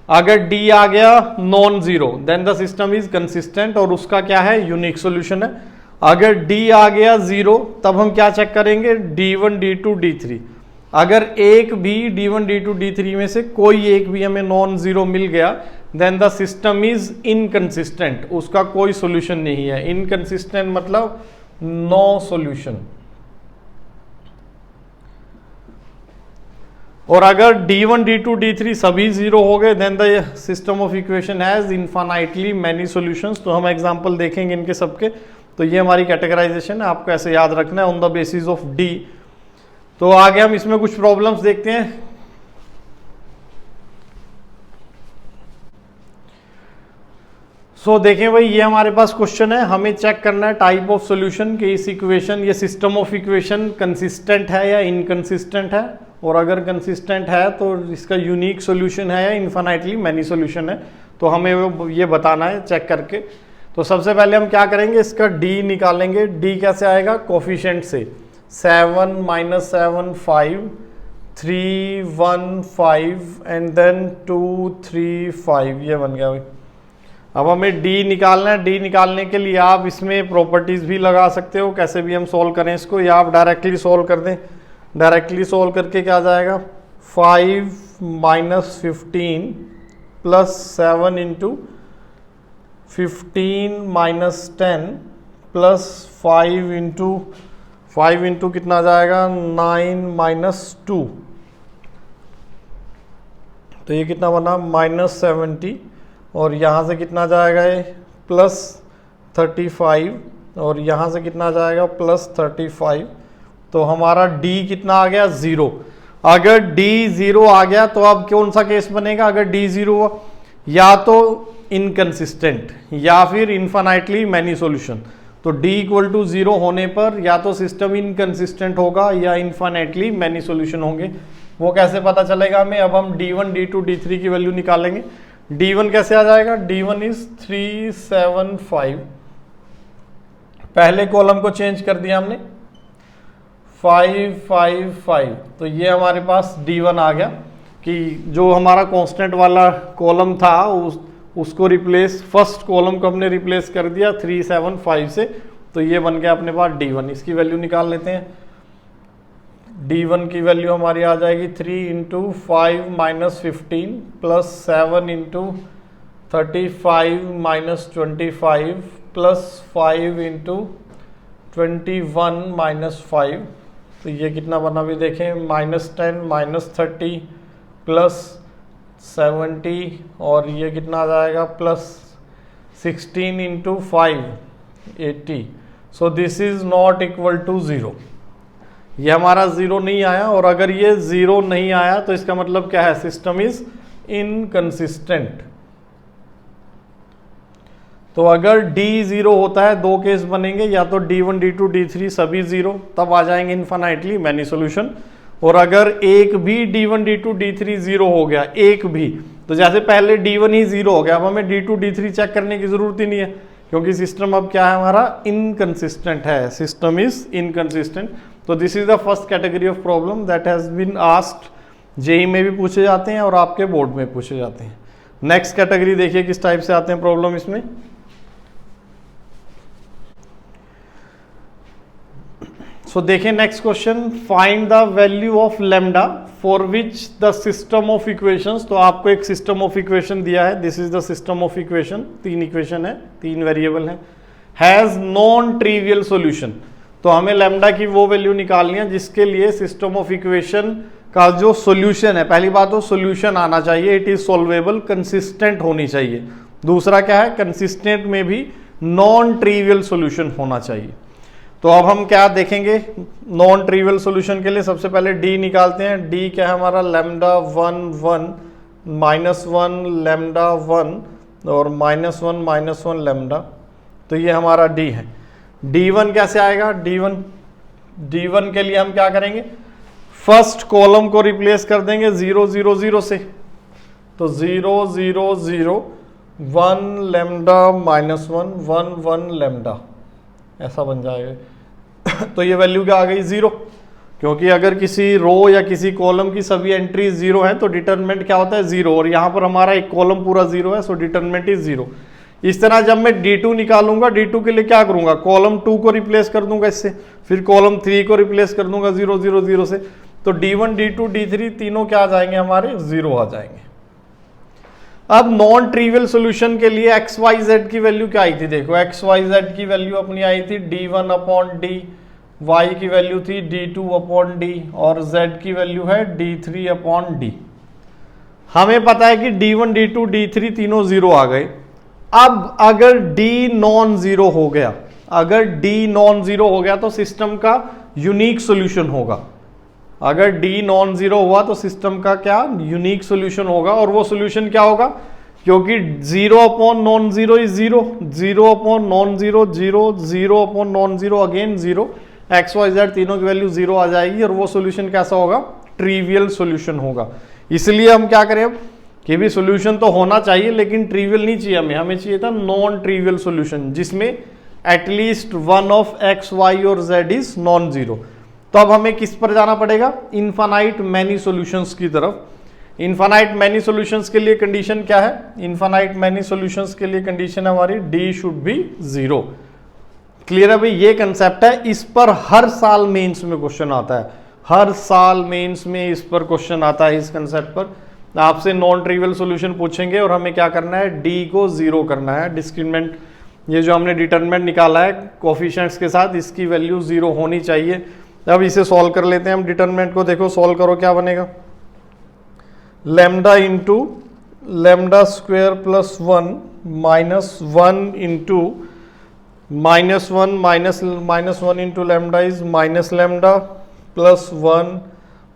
अगर डी आ गया non zero then the system is consistent और उसका क्या है, यूनिक सॉल्यूशन है। अगर डी आ गया जीरो तब हम क्या चेक करेंगे, D1 D2 D3। अगर एक भी D1 D2 D3 में से कोई एक भी हमें नॉन जीरो मिल गया then the system is inconsistent, उसका कोई सॉल्यूशन नहीं है। इनकंसिस्टेंट मतलब नो सॉल्यूशन। और अगर D1 D2 D3 सभी जीरो हो गए then the system of equation has infinitely many solutions. तो हम एग्जांपल देखेंगे इनके सबके। तो ये हमारी कैटेगराइजेशन है, आपको ऐसे याद रखना है, on the basis of D. तो आगे हम इसमें कुछ प्रॉब्लम्स देखते हैं। देखें भाई, ये हमारे पास क्वेश्चन है, हमें चेक करना है टाइप ऑफ सॉल्यूशन कि इस इक्वेशन, ये सिस्टम ऑफ इक्वेशन कंसिस्टेंट है या इनकंसिस्टेंट है, और अगर कंसिस्टेंट है तो इसका यूनिक सॉल्यूशन है या इनफाइनाइटली मैनी सॉल्यूशन है। तो हमें वो ये बताना है चेक करके। तो सबसे पहले हम क्या करेंगे, इसका डी निकालेंगे। डी कैसे आएगा, कोफिशिएंट से 7 -7 5 3 1 5 एंड देन 2 3 5, ये बन गया भाई। अब हमें डी निकालना है। डी निकालने के लिए आप इसमें प्रॉपर्टीज भी लगा सकते हो, कैसे भी हम सॉल्व करें इसको, या आप डायरेक्टली सॉल्व कर दें। डायरेक्टली सॉल्व करके क्या आ जाएगा, 5 - 15 प्लस 7 × 15 - 10 प्लस 5 × कितना आ जाएगा, 9 - 2। तो ये कितना बना, -70, और यहाँ से कितना जाएगा ये +35, और यहाँ से कितना जाएगा +35। तो हमारा D कितना आ गया, 0। अगर D 0 आ गया तो अब कौन सा केस बनेगा, अगर D 0 हुआ, या तो इनकंसिस्टेंट या फिर इनफाइनाइटली मैनी सॉल्यूशन। तो D = 0 होने पर या तो सिस्टम इनकंसिस्टेंट होगा या इनफाइनाइटली मैनी सॉल्यूशन होंगे। वो कैसे पता चलेगा हमें, अब हम D1 D2 D3 की वैल्यू निकालेंगे। D1 कैसे आ जाएगा, D1 इज 3 7 5। पहले कॉलम को चेंज कर दिया हमने, 5 5 5। तो ये हमारे पास D1 आ गया कि जो हमारा कांस्टेंट वाला कॉलम था उसको रिप्लेस, फर्स्ट कॉलम को हमने रिप्लेस कर दिया 3 7 5 से। तो ये बन गया अपने पास D1। इसकी वैल्यू निकाल लेते हैं। D1 की वैल्यू हमारी आ जाएगी 3 × 5 - 15 प्लस 7 × 35 - 25 प्लस 5 × 21 - 5 तो ये कितना बना भी देखें, -10 -30 +70 और ये कितना आ जाएगा +16 × 5 80। So this is not equal to 0। ये हमारा 0 नहीं आया, और अगर ये 0 नहीं आया तो इसका मतलब क्या है, सिस्टम इज इनकंसिस्टेंट। तो अगर D 0 होता है, दो केस बनेंगे, या तो D1 D2 D3 सभी 0, तब आ जाएंगे इनफाइनाइटली मैनी सॉल्यूशन। और अगर एक भी D1 D2 D3 0 हो गया, एक भी, तो जैसे पहले D1 ही 0 हो गया, अब हमें D2 D3 चेक करने की जरूरत ही नहीं है, क्योंकि सिस्टम अब क्या है हमारा, इनकंसिस्टेंट है, सिस्टम इज इनकंसिस्टेंट। तो this is the first category of problem that has been asked, JEE में भी पूछे जाते हैं और आपके बोर्ड में पूछे जाते हैं। नेक्स्ट कैटेगरी देखिए किस टाइप से आते हैं प्रॉब्लम इसमें। सो देखिए next question, find the value of lambda for which the system of equations. तो आपको एक सिस्टम ऑफ इक्वेशन दिया है, this is the system of equation, 3 equation है, 3 वेरिएबल है, हैज नॉन ट्रिवियल सॉल्यूशन। तो हमें लैम्डा की वो वैल्यू निकालनी है जिसके लिए सिस्टम ऑफ इक्वेशन का जो सॉल्यूशन है, पहली बात तो सॉल्यूशन आना चाहिए, इट इज सॉल्वेबल, कंसिस्टेंट होनी चाहिए। दूसरा क्या है, कंसिस्टेंट में भी नॉन ट्रिवियल सॉल्यूशन होना चाहिए। तो अब हम क्या देखेंगे नॉन ट्रिवियल सॉल्यूशन के लिए, सबसे पहले D निकालते हैं। D क्या है हमारा, लैम्डा 1 1 -1 लैम्डा 1 और -1 -1 लैम्डा। तो ये हमारा D है। D1 कैसे आएगा, D1 के लिए हम क्या करेंगे, फर्स्ट कॉलम को रिप्लेस कर देंगे 0 0 0 से। तो 0 0 0 1 लैम्डा -1 1 1 लैम्डा, ऐसा बन जाएगा। तो ये वैल्यू क्या आ गई, 0, क्योंकि अगर किसी रो या किसी कॉलम की सभी एंट्री 0 है तो डिटरमिनेंट क्या होता है, 0, और यहाँ पर हमारा एक कॉलम पूरा 0 है, सो डिटरमिनेंट इज 0। इस तरह जब मैं D2 निकालूंगा, D2 के लिए क्या करूंगा, कॉलम 2 को रिप्लेस कर दूंगा इससे, फिर कॉलम 3 को रिप्लेस कर दूंगा 0 0 0 से। तो D1 D2 D3 तीनों क्या आ जाएंगे हमारे, 0 आ जाएंगे। अब नॉन ट्रिवियल सॉल्यूशन के लिए एक्स वाई जेड की वैल्यू क्या आई थी, देखो एक्स वाई जेड की वैल्यू अपनी आई थी D1/D, y की वैल्यू थी D2/D और z की वैल्यू है D3/D। हमें पता है कि D1 D2 D3 तीनों 0 आ गए। अब अगर D नॉन 0 हो गया, अगर D नॉन 0 हो गया तो सिस्टम का यूनिक सॉल्यूशन होगा। अगर D नॉन 0 हुआ तो सिस्टम का क्या, यूनिक सॉल्यूशन होगा। और वो सॉल्यूशन क्या होगा, क्योंकि 0/नॉन 0 इज 0, 0/नॉन 0 0, 0/नॉन 0 अगेन 0, एक्स वाई जेड तीनों की वैल्यू 0 आ जाएगी। और वो सॉल्यूशन कैसा होगा, ट्रिवियल सॉल्यूशन होगा। इसलिए हम क्या करें कि भी सॉल्यूशन तो होना चाहिए लेकिन ट्रिवियल नहीं चाहिए, हमें चाहिए था नॉन ट्रिवियल सॉल्यूशन जिसमें at least one of x y और जेड इज नॉन 0। तो अब हमें किस पर जाना पड़ेगा, इनफाइनाइट मैनी सॉल्यूशंस की तरफ। इनफाइनाइट मैनी सॉल्यूशंस के लिए कंडीशन क्या है, इनफाइनाइट मैनी सॉल्यूशंस के लिए कंडीशन है हमारी D शुड बी 0। क्लियर है भाई, ये कंसेप्ट है, इस पर हर साल मेंस में क्वेश्चन आता है, हर साल मेंस में इस पर क्वेश्चन आता है। इस कंसेप्ट पर आपसे नॉन ट्रिवियल सॉल्यूशन पूछेंगे और हमें क्या करना है, D को 0 करना है। डिस्क्रिमिनेंट, ये जो हमने डिटरमिनेंट निकाला है कोफिशिएंट्स के साथ, इसकी वैल्यू 0 होनी चाहिए। अब इसे सॉल्व कर लेते हैं हम डिटरमिनेंट को। देखो सॉल्व करो क्या बनेगा, lambda into lambda square plus 1 -1 into -1 into lambda is minus lambda plus 1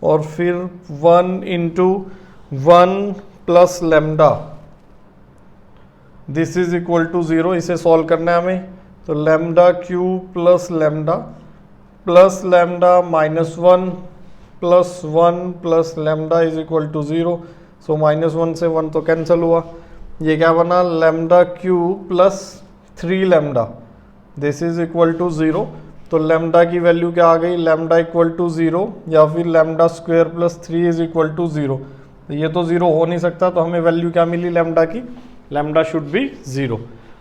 और फिर 1 into 1 plus lambda, this is equal to 0। इसे सॉल्व करना है हमें। तो lambda cube plus lambda -1 plus 1 plus lambda is equal to 0। So -1 से 1 तो cancel हुआ। ये क्या बना, lambda cube plus 3 lambda, this is equal to 0। तो लैम्डा की वैल्यू क्या आ गई, लैम्डा इक्वल टू 0 या फिर lambda square plus 3 is equal to 0। ये तो 0 हो नहीं सकता, तो हमें वैल्यू क्या मिली लैम्डा की, लैम्डा शुड बी 0।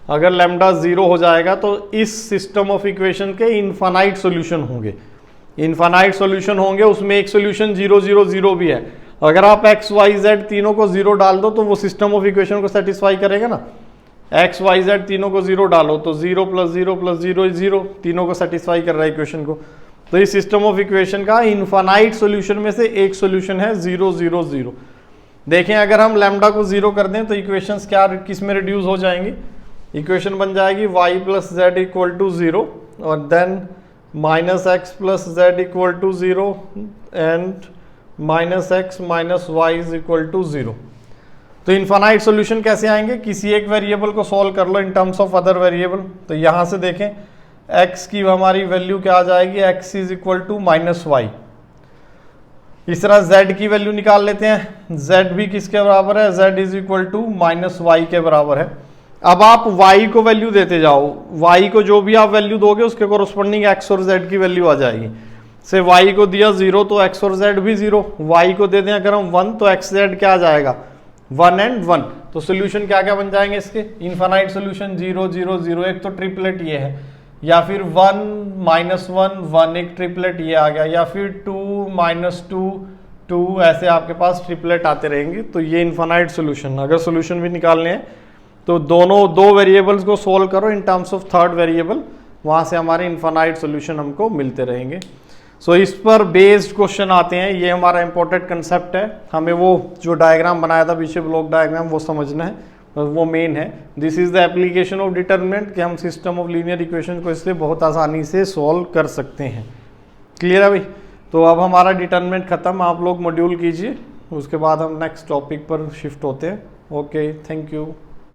अगर लैम्डा 0 हो जाएगा तो इस सिस्टम ऑफ इक्वेशन के इनफाइनाइट सॉल्यूशन होंगे, इनफाइनाइट सॉल्यूशन होंगे। उसमें एक सॉल्यूशन 0 0 0 भी है। अगर आप एक्स वाई जेड तीनों को 0 डाल दो तो वो सिस्टम ऑफ इक्वेशन को सेटिस्फाई करेगा ना। एक्स वाई जेड तीनों को 0 डालो तो 0 + 0 + 0 इज 0, तीनों को सेटिस्फाई कर रहा है इक्वेशन को। तो इस सिस्टम ऑफ इक्वेशन का इनफाइनाइट सॉल्यूशन में से एक सॉल्यूशन है 0 0 0। देखें अगर हम लैम्डा को 0 कर दें तो इक्वेशंस क्या किस में रिड्यूस हो जाएंगी, इक्वेशन बन जाएगी y plus z equal to 0 और then minus x plus z equal to 0 and minus x minus y is equal to 0। तो इनफाइनाइट सॉल्यूशन कैसे आएंगे, किसी एक वेरिएबल को सॉल्व कर लो in terms of other variable. तो यहाँ से देखें x की हमारी वैल्यू क्या आ जाएगी, x is equal to minus y. इस तरह z की वैल्यू निकाल लेते हैं, z भी किसके बराबर है, z is equal to minus y के बराबर है। अब आप y को वैल्यू देते जाओ, y को जो भी आप वैल्यू दोगे उसके कोरस्पॉन्डिंग x और z की वैल्यू आ जाएगी। से y को दिया 0 तो x और z भी 0, y को दे दें अगर हम 1 तो x z क्या आ जाएगा 1 एंड 1। तो सोल्यूशन क्या क्या बन जाएंगे इसके, इनफाइनाइट सोल्यूशन 0 0 0, एक तो ट्रिपलेट ये है, या फिर 1 माइनस 1 1, एक ट्रिपलेट ये आ गया, या फिर 2 माइनस 2 2, ऐसे आपके पास ट्रिपलेट आते रहेंगे। तो ये इनफाइनाइट सोल्यूशन। अगर सोल्यूशन भी निकालने हैं तो दोनों दो वेरिएबल्स को सोल्व करो इन टर्म्स ऑफ थर्ड वेरिएबल, वहाँ से हमारे इनफाइनाइट सोल्यूशन हमको मिलते रहेंगे। सो इस पर बेस्ड क्वेश्चन आते हैं, ये हमारा इंपॉर्टेंट कंसेप्ट है। हमें वो जो डायग्राम बनाया था पीछे ब्लॉक डायग्राम वो समझना है, वो मेन है। This is the application of determinant कि हम सिस्टम ऑफ लीनियर इक्वेशन को इससे बहुत आसानी से सॉल्व कर सकते हैं। क्लियर है भाई। तो अब हमारा डिटरमिनेंट खत्म, आप लोग मॉड्यूल कीजिए, उसके बाद हम नेक्स्ट टॉपिक पर शिफ्ट होते हैं। Okay, thank you.